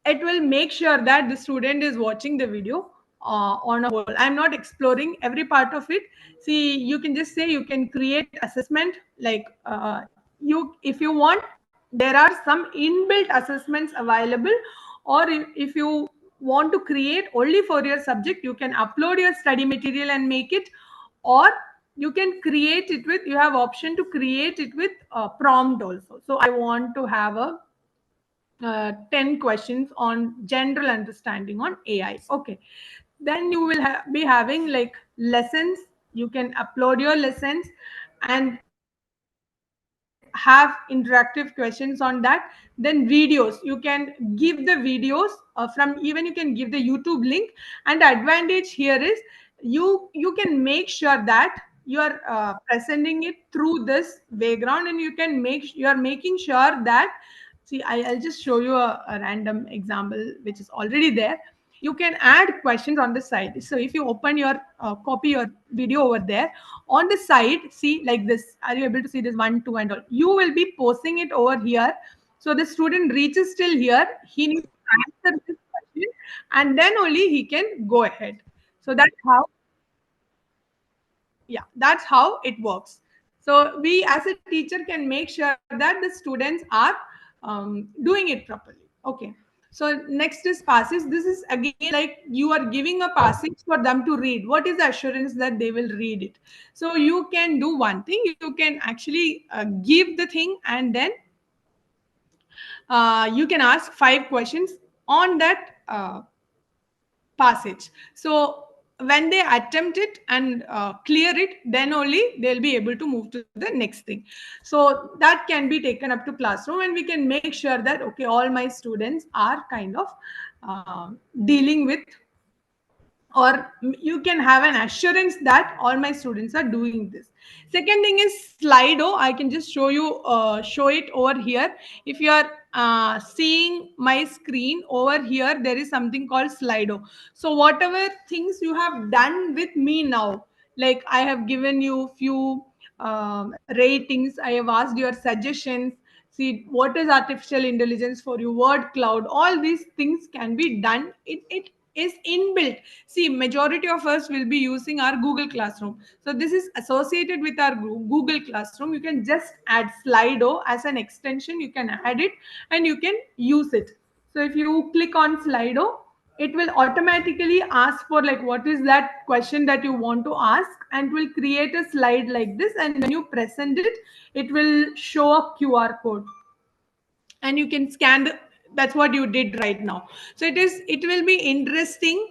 it will make sure that the student is watching the video on a whole. I'm not exploring every part of it. See, you can just say you can create assessment, like you if you want, there are some inbuilt assessments available, or if you want to create only for your subject, you can upload your study material and make it, or you can create it with, you have option to create it with prompt also. So I want to have a 10 questions on general understanding on AI. Okay. Then you will be having like lessons. You can upload your lessons and have interactive questions on that. Then videos, you can give the videos from, even you can give the YouTube link. And the advantage here is you can make sure that you are presenting it through this background, and you are making sure that, see, I'll just show you a random example which is already there. You can add questions on the side. So if you open your copy your video over there, on the side, see, like this, are you able to see this 1 2 and all? You will be posting it over here, so the student reaches till here, he needs to answer this question, and then only he can go ahead. So that's how it works. So we as a teacher can make sure that the students are doing it properly. Okay, so next is passes. This is again like you are giving a passage for them to read. What is the assurance that they will read it? So you can do one thing, you can actually give the thing, and then you can ask 5 questions on that passage. So when they attempt it and clear it, then only they'll be able to move to the next thing. So that can be taken up to classroom, and we can make sure that, okay, all my students are kind of dealing with, or you can have an assurance that all my students are doing this. Second thing is Slido. I can just show it over here. If you are seeing my screen over here, there is something called Slido. So whatever things you have done with me now, like I have given you few ratings, I have asked your suggestions. See, what is artificial intelligence for you, word cloud, all these things can be done. It is inbuilt. See, majority of us will be using our Google Classroom. So this is associated with our Google Classroom. You can just add Slido as an extension. You can add it and you can use it. So if you click on Slido, it will automatically ask for like what is that question that you want to ask, and will create a slide like this. And when you present it, it will show a QR code, and you can scan that's what you did right now. So it will be interesting.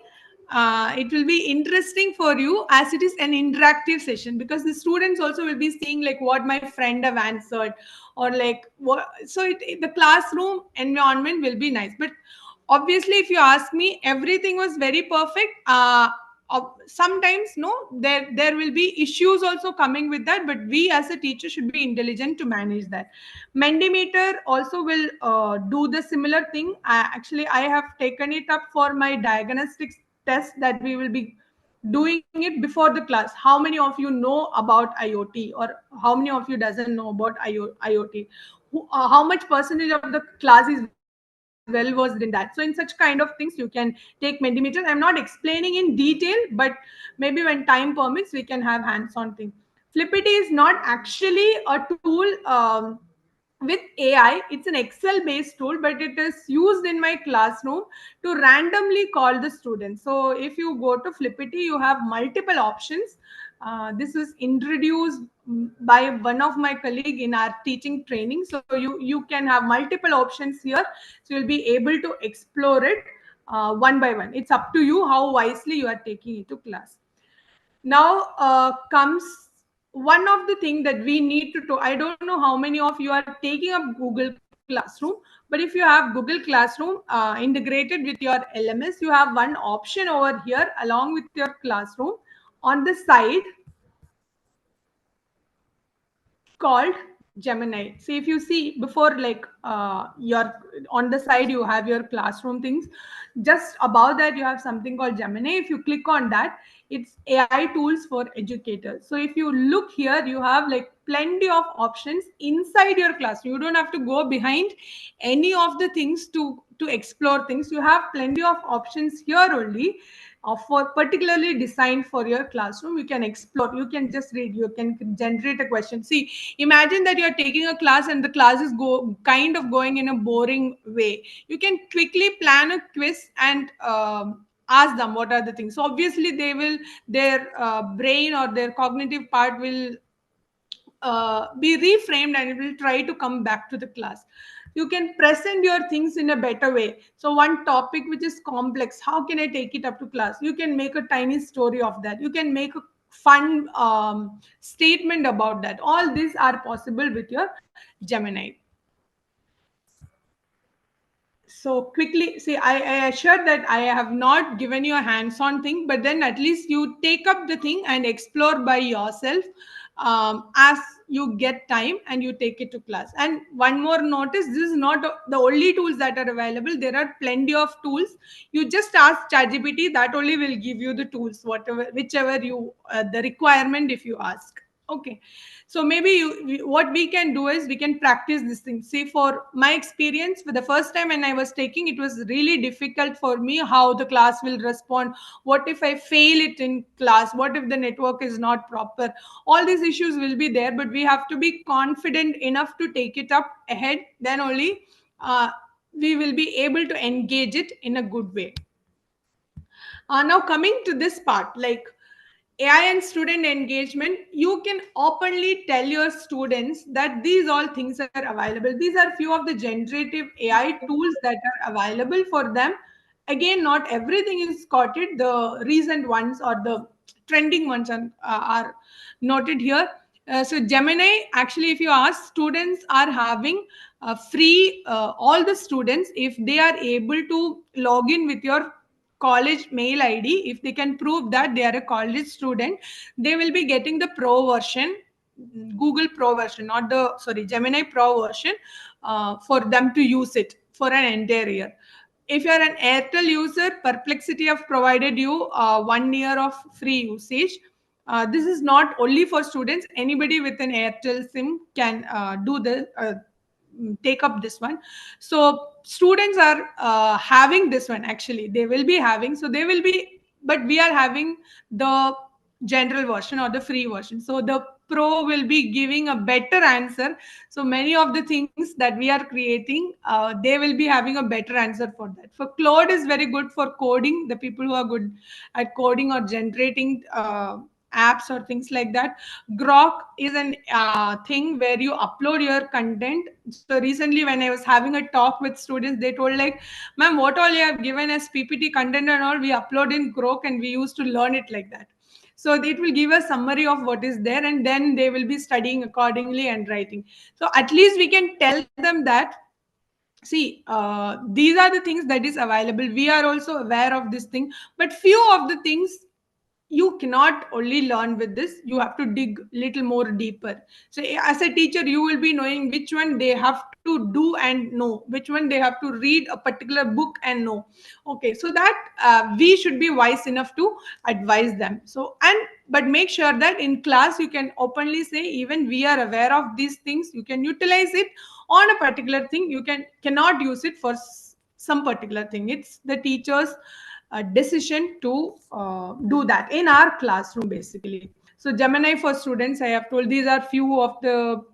It will be interesting for you as it is an interactive session, because the students also will be seeing like what my friend have answered, or like what. So the classroom environment will be nice. But obviously, if you ask me, everything was very perfect. Sometimes no, there will be issues also coming with that, but we as a teacher should be intelligent to manage that. Mentimeter also will do the similar thing. Actually, I have taken it up for my diagnostics test that we will be doing it before the class. How many of you know about IoT, or how many of you doesn't know about IoT? How much percentage of the class is well versed in that? So in such kind of things, you can take Mentimeter. I'm not explaining in detail, but maybe when time permits, we can have hands-on thing. Flippity is not actually a tool with AI. It's an Excel based tool, but it is used in my classroom to randomly call the students. So if you go to Flippity, you have multiple options. This is introduced by one of my colleague in our teaching training. So you can have multiple options here. So you'll be able to explore it one by one. It's up to you how wisely you are taking it to class. Now comes one of the things that we need to do. I don't know how many of you are taking up Google Classroom, but if you have Google Classroom integrated with your LMS, you have one option over here along with your classroom on the side called Gemini. So if you see before, like your on the side you have your classroom things, just above that you have something called Gemini. If you click on that, it's AI tools for educators. So if you look here, you have like plenty of options inside your class. You don't have to go behind any of the things to explore things. You have plenty of options here only, for particularly designed for your classroom. You can explore, you can just read, you can generate a question. See, imagine that you're taking a class and the class is kind of going in a boring way. You can quickly plan a quiz and ask them what are the things. So obviously they will, their brain or their cognitive part will be reframed and it will try to come back to the class. You can present your things in a better way. So one topic which is complex, how can I take it up to class? You can make a tiny story of that. You can make a fun statement about that. All these are possible with your Gemini. So quickly, see, I assure that I have not given you a hands-on thing, but then at least you take up the thing and explore by yourself as you get time, and you take it to class. And one more notice, this is not the only tools that are available. There are plenty of tools. You just ask ChatGPT, that only will give you the tools, whatever, whichever you, the requirement if you ask. Okay. So maybe what we can do is we can practice this thing. See, for my experience, for the first time when I was taking, it was really difficult for me how the class will respond. What if I fail it in class? What if the network is not proper? All these issues will be there, but we have to be confident enough to take it up ahead. Then only we will be able to engage it in a good way. Now coming to this part, like AI and student engagement, you can openly tell your students that these all things are available. These are few of the generative AI tools that are available for them. Again, not everything is quoted. The recent ones or the trending ones are noted here. So Gemini, actually, if you ask, students are having free, all the students, if they are able to log in with your college mail ID, if they can prove that they are a college student, they will be getting the pro version, Google Pro version, not the, sorry, Gemini Pro version, for them to use it for an entire year. If you are an Airtel user, Perplexity have provided you 1 year of free usage. This is not only for students. Anybody with an Airtel SIM can do the take up this one. So students are having this one. Actually, they will be having. So they will be, but we are having the general version or the free version. So the pro will be giving a better answer. So many of the things that we are creating, they will be having a better answer for that. For Claude is very good for coding, the people who are good at coding or generating apps or things like that. Grok is an thing where you upload your content. So recently when I was having a talk with students, they told like, ma'am, what all you have given as PPT content and all, we upload in Grok and we used to learn it like that. So it will give a summary of what is there, and then they will be studying accordingly and writing. So at least we can tell them that, see, these are the things that is available. We are also aware of this thing, but few of the things you cannot only learn with this, you have to dig little more deeper. So as a teacher, you will be knowing which one they have to do and know, which one they have to read a particular book and know. Okay, so that we should be wise enough to advise them. So, and but make sure that in class you can openly say, even we are aware of these things, you can utilize it on a particular thing, you cannot use it for some particular thing. It's the teacher's decision to do that in our classroom basically. So Gemini for students, I have told, these are few of the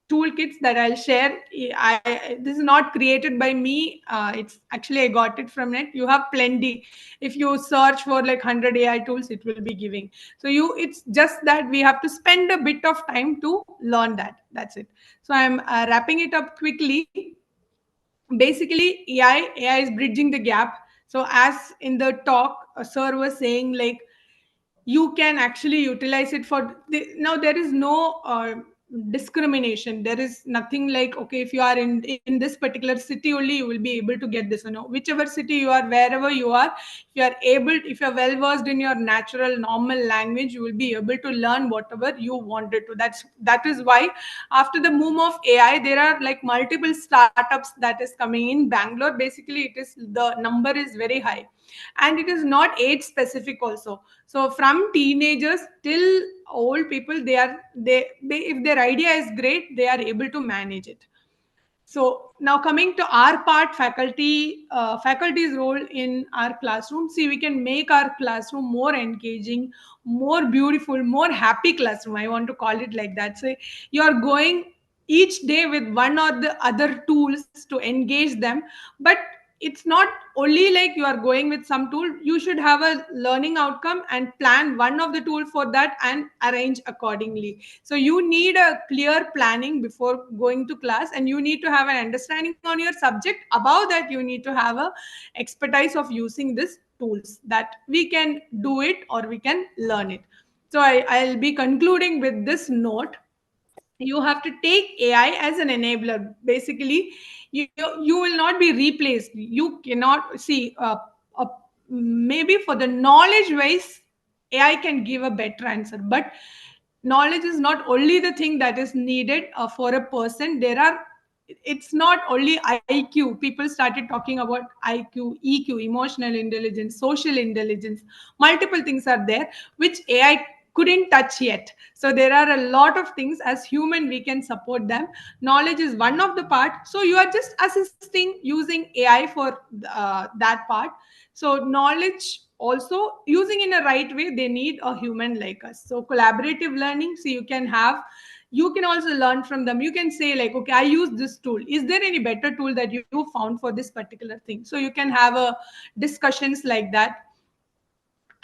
toolkits that I'll share. This is not created by me. It's actually I got it from net. You have plenty. If you search for like 100 AI tools, it will be giving. So it's just that we have to spend a bit of time to learn that. That's it. So I'm wrapping it up quickly. Basically, AI is bridging the gap. So as in the talk, a sir was saying, like, you can actually utilize it for now there is no discrimination. There is nothing like, okay, if you are in this particular city only, you will be able to get this or no. Whichever city you are, wherever you are, if you are able, if you are well versed in your natural normal language, you will be able to learn whatever you wanted to. That is why after the boom of AI, there are like multiple startups that is coming in Bangalore. Basically, it is, the number is very high, and it is not age specific also. So from teenagers till old people, they if their idea is great, they are able to manage it. So now coming to our part, faculty's role in our classroom. See, we can make our classroom more engaging, more beautiful, more happy classroom. I want to call it like that. So you are going each day with one or the other tools to engage them, but it's not only like you are going with some tool. You should have a learning outcome and plan one of the tool for that and arrange accordingly. So you need a clear planning before going to class, and you need to have an understanding on your subject. Above that, you need to have a expertise of using these tools, that we can do it or we can learn it. So I'll be concluding with this note. You have to take AI as an enabler. Basically, you will not be replaced. You cannot see maybe for the knowledge wise, AI can give a better answer, but knowledge is not only the thing that is needed for a person. It's not only IQ. People started talking about IQ, EQ, emotional intelligence, social intelligence. Multiple things are there which AI couldn't touch yet. So there are a lot of things as human we can support them. Knowledge is one of the part. So you are just assisting using AI for that part. So knowledge also using in a right way, they need a human like us. So collaborative learning, so you can also learn from them. You can say like, okay, I use this tool, is there any better tool that you found for this particular thing? So you can have a discussions like that.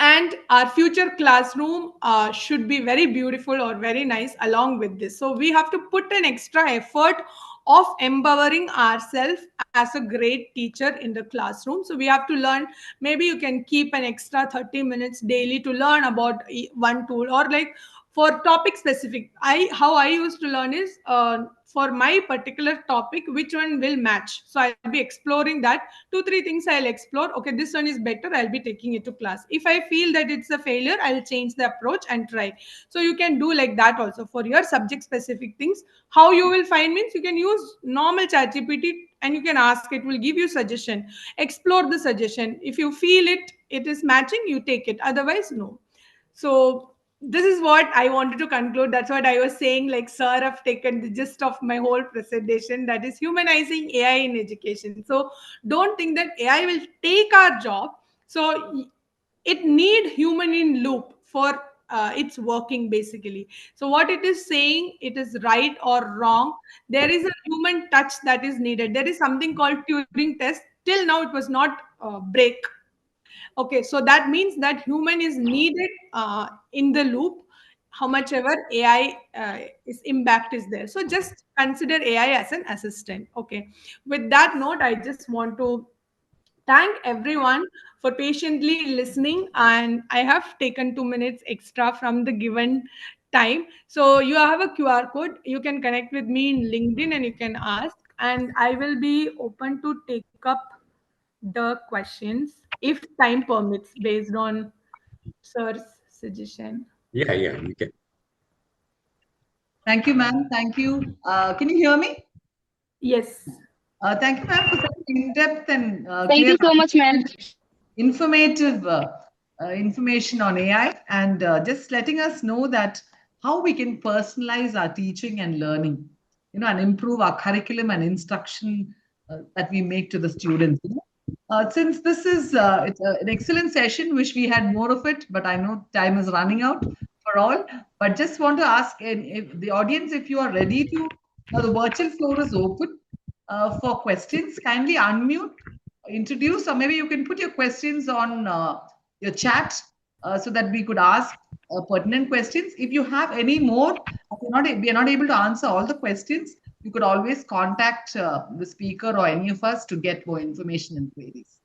And our future classroom should be very beautiful or very nice along with this. So we have to put an extra effort of empowering ourselves as a great teacher in the classroom. So we have to learn. Maybe you can keep an extra 30 minutes daily to learn about one tool, or like for topic specific. How I used to learn is for my particular topic, which one will match. So I'll be exploring that. 2 3 things I'll explore. Okay, this one is better, I'll be taking it to class. If I feel that it's a failure, I'll change the approach and try. So you can do like that also for your subject specific things. How you will find means, you can use normal chat GPT and you can ask, it will give you suggestion. Explore the suggestion. If you feel it is matching, you take it, otherwise no. So this is what I wanted to conclude. That's what I was saying. Like, sir, have taken the gist of my whole presentation. That is humanizing AI in education. So don't think that AI will take our job. So it need human in loop for its working basically. So what it is saying, it is right or wrong. There is a human touch that is needed. There is something called Turing test. Till now, it was not break. Okay, so that means that human is needed in the loop, how much ever AI is impact is there. So just consider AI as an assistant. Okay, with that note, I just want to thank everyone for patiently listening, and I have taken 2 minutes extra from the given time. So you have a QR code. You can connect with me in LinkedIn and you can ask, and I will be open to take up the questions if time permits based on sir's suggestion. Yeah, you can. Thank you, ma'am. Thank you. Can you hear me? Yes. Thank you, ma'am, for such in-depth and Thank clear you so much, ma'am. informative information on AI, and just letting us know that how we can personalize our teaching and learning, and improve our curriculum and instruction that we make to the students. Since this is it's an excellent session, wish we had more of it, but I know time is running out for all. But just want to ask if the audience, if you are ready to, now the virtual floor is open for questions. Kindly unmute, introduce, or maybe you can put your questions on your chat so that we could ask pertinent questions. If you have any more, we are not able to answer all the questions, you could always contact the speaker or any of us to get more information and queries.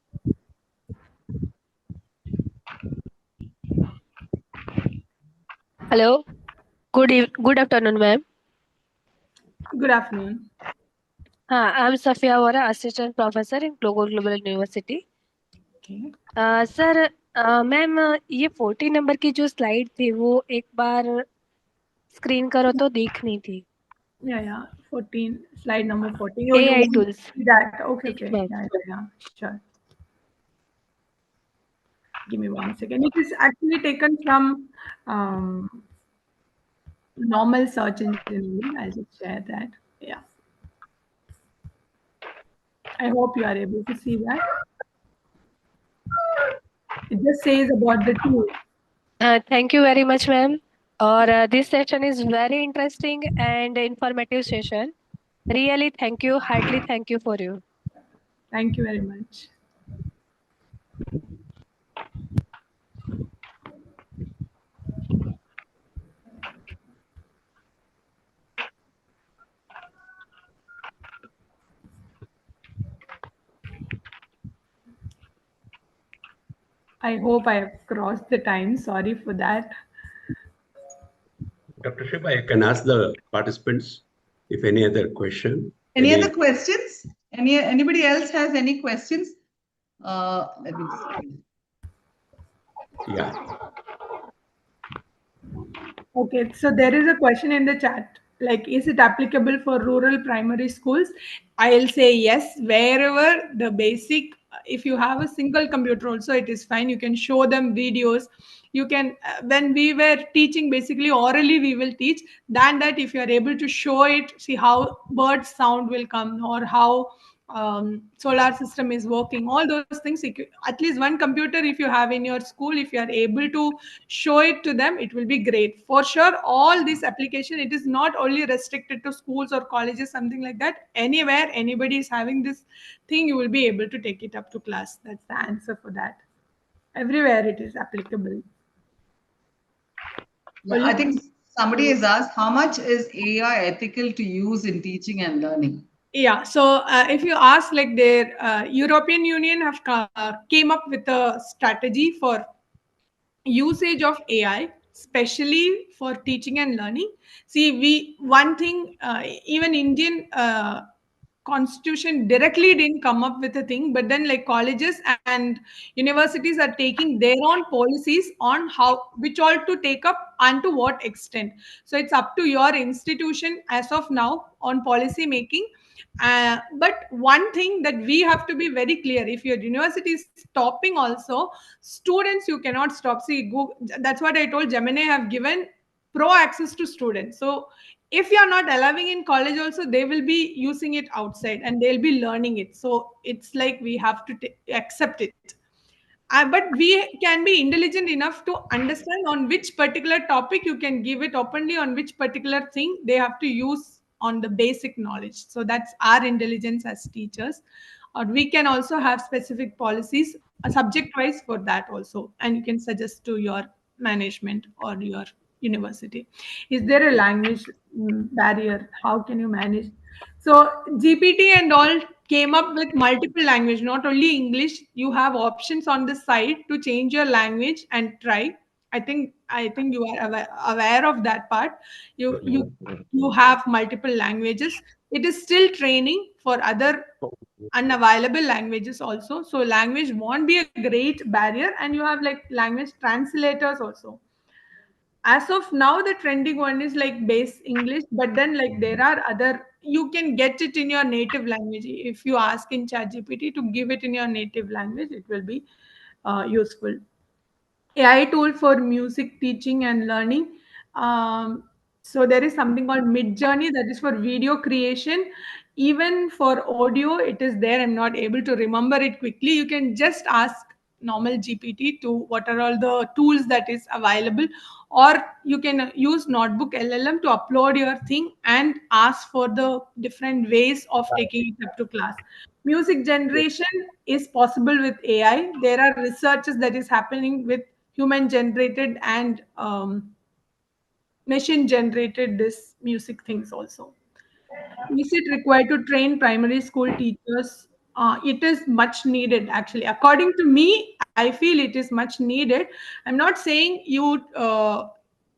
Hello. Good afternoon, ma'am. Good afternoon. I'm Safia Vora, assistant professor in Global University. Okay. Sir ma'am ये 40 number की जो slide थी वो एक बार screen करो तो दिख नहीं थी. Yeah. 14, slide number 14. Oh, you AI want to tools. see that? Okay. Yes, ma'am. Yeah. Sure. Give me 1 second. It is actually taken from normal search engine. I'll just share that. Yeah. I hope you are able to see that. It just says about the tool. Thank you very much, ma'am. और this session is very interesting and informative session. Really, thank you. Heartily thank you for you. Thank you very much. I hope I have crossed the time. Sorry for that. Dr. Shiba, you can ask the participants if any other question. Any other questions? Anybody else has any questions? Let me just. Yeah. Okay, so there is a question in the chat. Like, is it applicable for rural primary schools? I'll say yes. Wherever the basic, if you have a single computer also, it is fine. You can show them videos. You can, when we were teaching, basically orally we will teach. Than that, if you are able to show it, see how bird sound will come or how solar system is working, all those things. At least one computer if you have in your school, if you are able to show it to them, it will be great for sure. All this application, it is not only restricted to schools or colleges, something like that. Anywhere anybody is having this thing, you will be able to take it up to class. That's the answer for that. Everywhere it is applicable. Yeah, I think somebody has asked, how much is AI ethical to use in teaching and learning? Yeah, so if you ask, like their European Union have came up with a strategy for usage of AI, especially for teaching and learning. See, one thing, even Indian constitution directly didn't come up with a thing, but then like colleges and universities are taking their own policies on how, which all to take up and to what extent. So it's up to your institution as of now on policy making. But one thing that we have to be very clear, if your university is stopping also, students you cannot stop. See, Google, that's what I told. Gemini have given pro access to students. So if you are not allowing in college also, they will be using it outside and they'll be learning it. So it's like we have to accept it. But we can be intelligent enough to understand on which particular topic you can give it openly, on which particular thing they have to use on the basic knowledge. So that's our intelligence as teachers. Or we can also have specific policies subject wise for that also, and you can suggest to your management or your university. Is there a language barrier? How can you manage? So GPT and all came up with multiple language, not only English. You have options on the side to change your language and try. I think you are aware of that part. You have multiple languages. It is still training for other unavailable languages also. So language won't be a great barrier, and you have like language translators also. as of now, the trending one is like base English, but then like there are other, you can get it in your native language. If you ask in ChatGPT to give it in your native language, it will be useful. AI tool for music teaching and learning. So there is something called Midjourney that is for video creation. Even for audio, it is there. I'm not able to remember it quickly. You can just ask normal GPT to what are all the tools that is available, or you can use Notebook LLM to upload your thing and ask for the different ways of taking it up to class. Music generation is possible with AI. There are researches that is happening with human generated and machine generated this music things also. Is it required to train primary school teachers? It is much needed, actually. According to me, I feel it is much needed. I'm not saying you uh,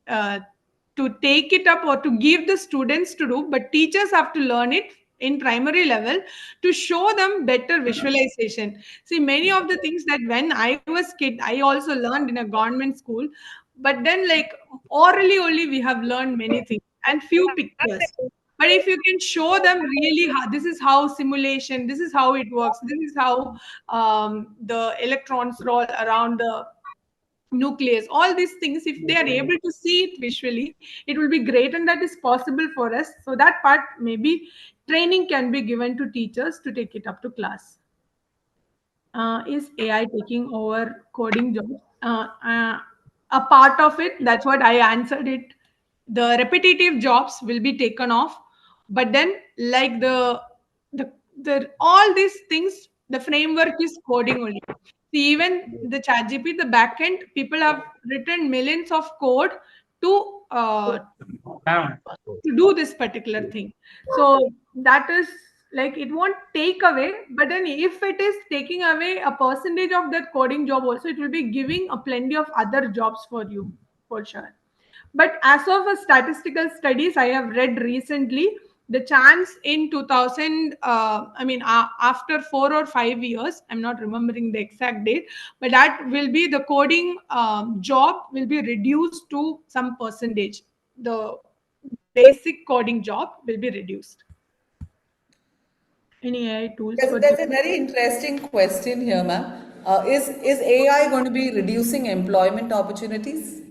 to take it up or to give the students to do, but teachers have to learn it in primary level to show them better visualization. See, many of the things that when I was kid, I also learned in a government school, but then like orally only we have learned many things and few pictures. But if you can show them really how this is how simulation, this is how it works, this is how the electrons roll around the nucleus, all these things, if they are able to see it visually, it will be great, and that is possible for us. So that part, maybe training can be given to teachers to take it up to class. Is AI taking over coding jobs? A part of it, that's what I answered it. The repetitive jobs will be taken off, but then like the, the all these things, the framework is coding only. See, even the ChatGPT, the backend, people have written millions of code to to do this particular thing. So that is like it won't take away, but then if it is taking away a percentage of that coding job also, it will be giving a plenty of other jobs for you for sure. But as of a statistical studies I have read recently, the chance in 2000, after 4 or 5 years, I'm not remembering the exact date, but that will be the coding job will be reduced to some percentage. The basic coding job will be reduced. Any AI tools for There's a very interesting question here, ma'am. Is AI going to be reducing employment opportunities?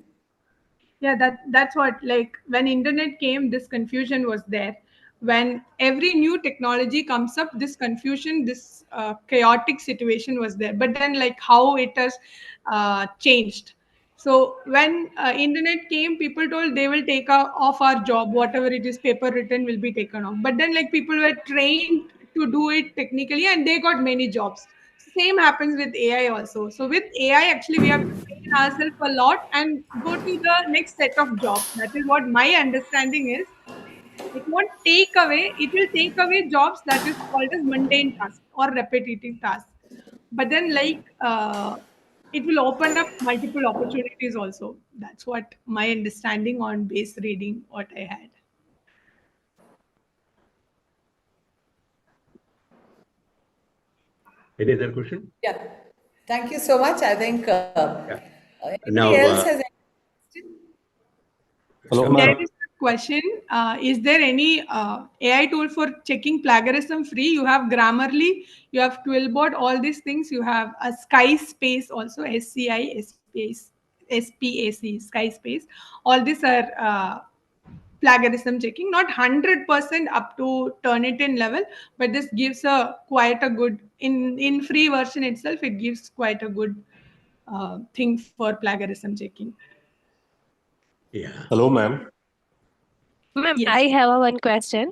Yeah, that's what, like when internet came, this confusion was there. When every new technology comes up, this confusion, this chaotic situation was there, but then like how it has changed. So when internet came, people told they will take off our job, whatever it is paper written will be taken off, but then like people were trained to do it technically and they got many jobs. Same happens with AI also. So with AI, actually, we have to train ourselves a lot and go to the next set of jobs. That is what my understanding is. It won't take away, it will take away jobs that is called as mundane tasks or repetitive tasks. But then it will open up multiple opportunities also. That's what my understanding on base reading what I had. Any other question? Yeah. Thank you so much. I think Yeah. anybody Now, else has any question? Hello, There ma'am. is a question. Is there any AI tool for checking plagiarism free? You have Grammarly, you have Quillbot, all these things. You have a Sky Space also, SCI Space, SPAC, Sky Space. All these are plagiarism checking. Not 100% up to Turnitin level, but this gives a quite a good in free version itself. It gives quite a good thing for plagiarism checking. yeah. Hello, ma'am. Ma'am Yes. I have one question.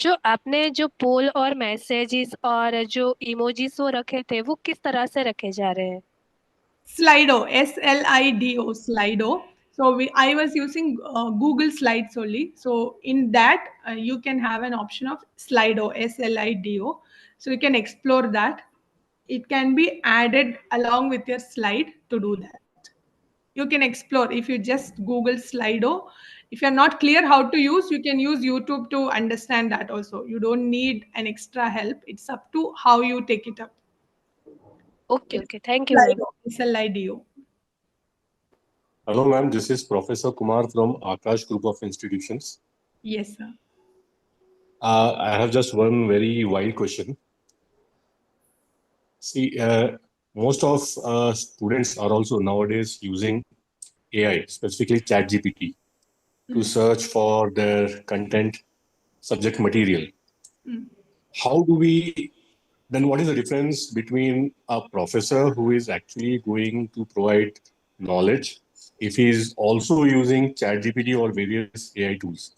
जो आपने जो पोल और messages और जो emojis वो रखे थे वो किस तरह से रखे जा रहे हैं? Slido, Slido, Slido. So I was using Google Slides only. So in that, you can have an option of Slido, Slido. So you can explore that. It can be added along with your slide to do that. You can explore if you just Google Slido. If you're not clear how to use, you can use YouTube to understand that also. You don't need an extra help. It's up to how you take it up. Okay It's okay, thank you ma'am. Slido, Slido. Hello, ma'am. This is Professor Kumar from Akash Group of Institutions. Yes, sir. I have just one very wild question. See, most of students are also nowadays using AI, specifically ChatGPT, to search for their content, subject material. How do we then? What is the difference between a professor who is actually going to provide knowledge if he is also using ChatGPT or various AI tools?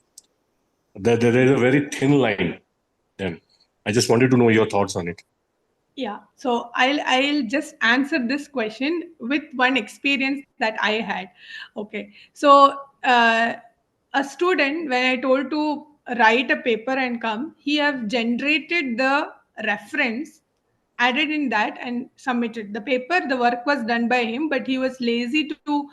There is a very thin line. Then I just wanted to know your thoughts on it. Yeah, so I'll just answer this question with one experience that I had. Okay, so a student, when I told to write a paper and come, he have generated the reference, added in that and submitted the paper. The work was done by him, but he was lazy to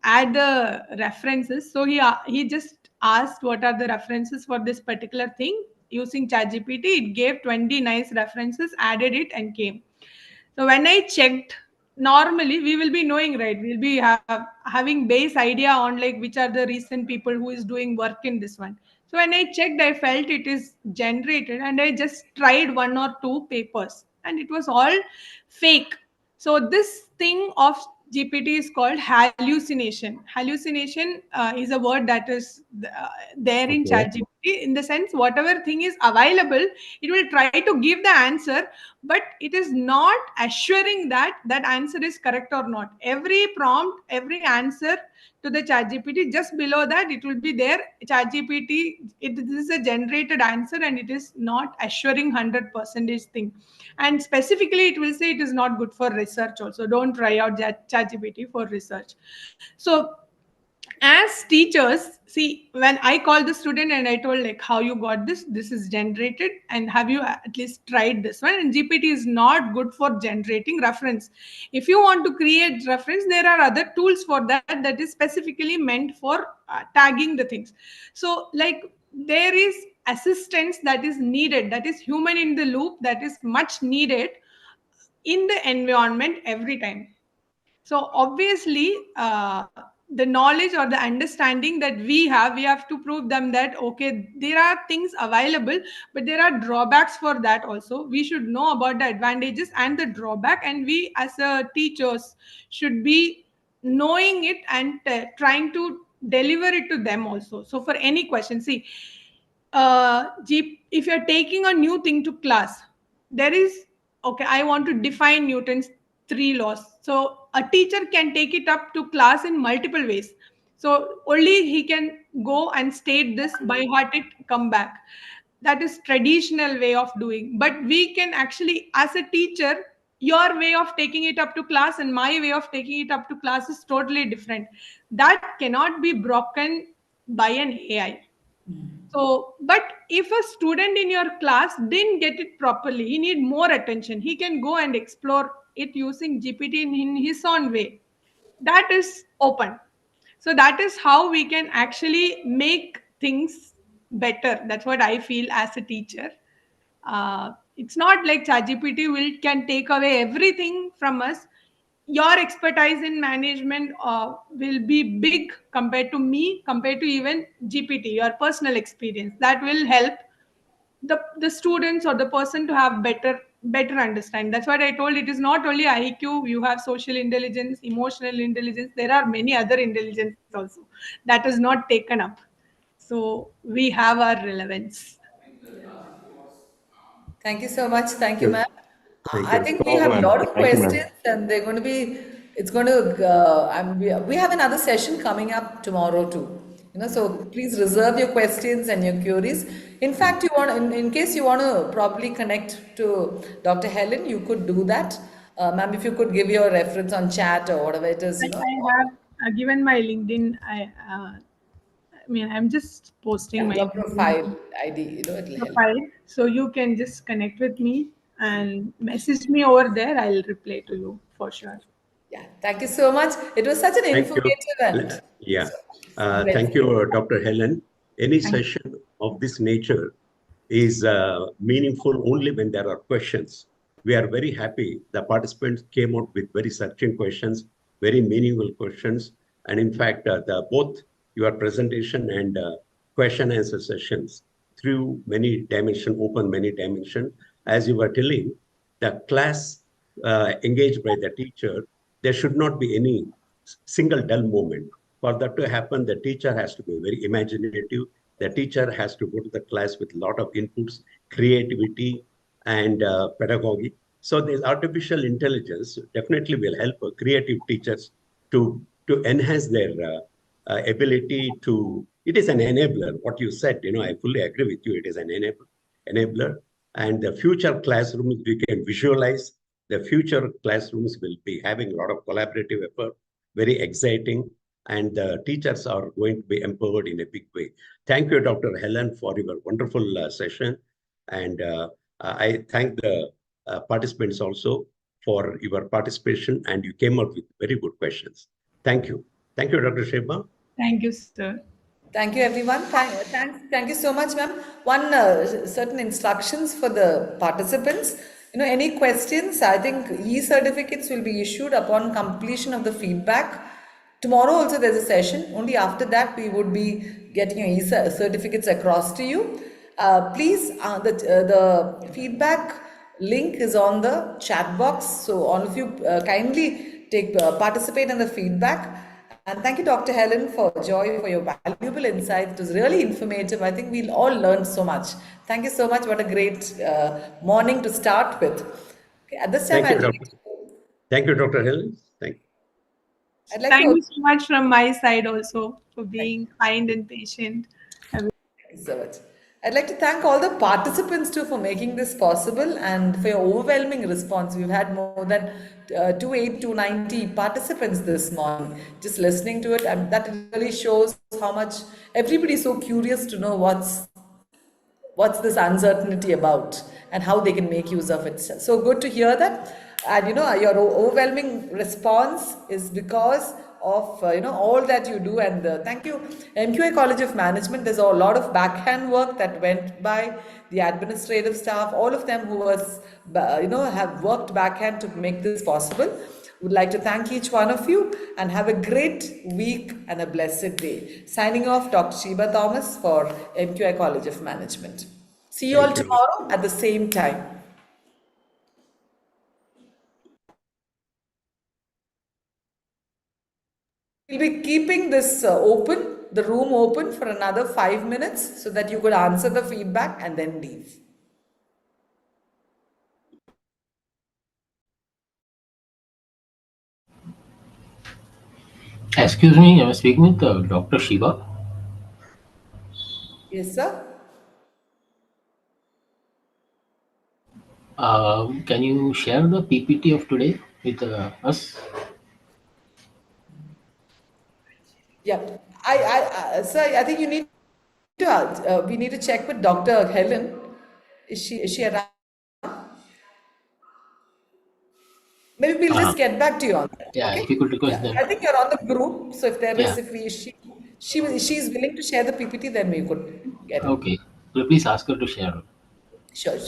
add the references. So he just asked what are the references for this particular thing using ChatGPT. It gave 20 nice references, added it, and came. So when I checked, normally we will be knowing, right? We'll be having base idea on like which are the recent people who is doing work in this one. So when I checked, I felt it is generated, and I just tried one or two papers, and it was all fake. So this thing of GPT is called hallucination. Hallucination is a word that is there in Okay. ChatGPT. In the sense, whatever thing is available, it will try to give the answer, but it is not assuring that that answer is correct or not. Every prompt, every answer to the ChatGPT, just below that it will be there. ChatGPT, this is a generated answer, and it is not assuring 100% thing. And specifically, it will say it is not good for research. Also, don't try out ChatGPT for research. So as teachers, see, when I called the student and I told like how you got this is generated, and have you at least tried this one? And GPT is not good for generating reference. If you want to create reference, there are other tools for that, that is specifically meant for tagging the things. So like there is assistance that is needed, that is human in the loop, that is much needed in the environment every time. So obviously, the knowledge or the understanding that we have to prove them that okay, there are things available, but there are drawbacks for that also. We should know about the advantages and the drawback, and we as a teachers should be knowing it and trying to deliver it to them also. So for any question, see, if you're taking a new thing to class, there is, okay, I want to define Newton's three laws. So a teacher can take it up to class in multiple ways. So only he can go and state this by heart it, come back. That is traditional way of doing. But we can actually, as a teacher, your way of taking it up to class and my way of taking it up to class is totally different. That cannot be broken by an AI. So, but if a student in your class didn't get it properly, he need more attention. He can go and explore it using GPT in his own way. That is open. So that is how we can actually make things better. That's what I feel as a teacher. It's not like ChatGPT will can take away everything from us. Your expertise in management will be big compared to me, compared to even GPT. Your personal experience that will help the students or the person to have better understand. That's what I told. It is not only IQ. You have social intelligence, emotional intelligence. There are many other intelligence also that is not taken up. So we have our relevance. Thank you so much. Thank you, Yes. ma'am. Thank I you. think we No, have a ma'am. lot of Thank you, questions, ma'am. and they're going to be. It's going to. We have another session coming up tomorrow too. So please reserve your questions and your queries. In fact, you want, in case you want to probably connect to Dr. Helen, you could do that, ma'am. If you could give your reference on chat or whatever it is, I have given my LinkedIn. I mean, I'm just posting yeah, my your LinkedIn profile ID. It'll help. profile, so you can just connect with me and message me over there. I'll reply to you for sure. Yeah, thank you so much. It was such an Thank you. informative and Yeah. interesting. Thank you, Dr. Helen. Any Thank you. session of this nature is meaningful only when there are questions. We are very happy the participants came out with very searching questions, very meaningful questions. And in fact, both your presentation and question answer sessions through many dimension, open many dimension. As you were telling, the class engaged by the teacher, there should not be any single dull moment. For that to happen, the teacher has to be very imaginative. The teacher has to go to the class with a lot of inputs, creativity, and pedagogy. So this artificial intelligence definitely will help creative teachers to enhance their ability to. It is an enabler. What you said, I fully agree with you. It is an enabler. And the future classrooms, we can visualize the future classrooms will be having a lot of collaborative effort, very exciting, and the teachers are going to be empowered in a big way. Thank you, Dr. Helen, for your wonderful session. And I thank the participants also for your participation, and you came up with very good questions. Thank you. Thank you, Dr. Sheba. Thank you, sir. Thank you, everyone. Thank you so much, ma'am. One certain instructions for the participants. Any questions? I think e-certificates will be issued upon completion of the feedback. Tomorrow also there's a session. Only after that we would be getting your e-certificates across to you. Please, the feedback link is on the chat box. So all of you kindly participate in the feedback. And thank you, Dr. Helen, for your valuable insights. It was really informative. I think we'll all learn so much. Thank you so much. What a great morning to start with. Okay, at this time, Thank you, Dr. Helen. Thank you. Thank you so much from my side also for being kind and patient. Thank you so much. I'd like to thank all the participants too for making this possible and for your overwhelming response. We've had more than 290 participants this morning. Just listening to it, and that really shows how much everybody is so curious to know what's this uncertainty about and how they can make use of it. So good to hear that. And your overwhelming response is because of all that you do. And thank you, MQI College of Management. There's a lot of backhand work that went by the administrative staff, all of them who have worked backhand to make this possible. Would like to thank each one of you and have a great week and a blessed day. Signing off, Dr. Sheba Thomas for MQI College of Management. See you all tomorrow at the same time. We'll be keeping this the room open for another 5 minutes so that you could answer the feedback and then leave. Excuse me, I'm speaking with Dr. Shiva. Yes, sir. Can you share the PPT of today with us? Yeah, sir, I think you need to. We need to check with Dr. Helen. Is she around? Maybe we'll just get back to you on that. Yeah, okay? if you could request them. I think you're on the group, so if there is, she's willing to share the PPT, then we could get it. Okay, so please ask her to share. Sure.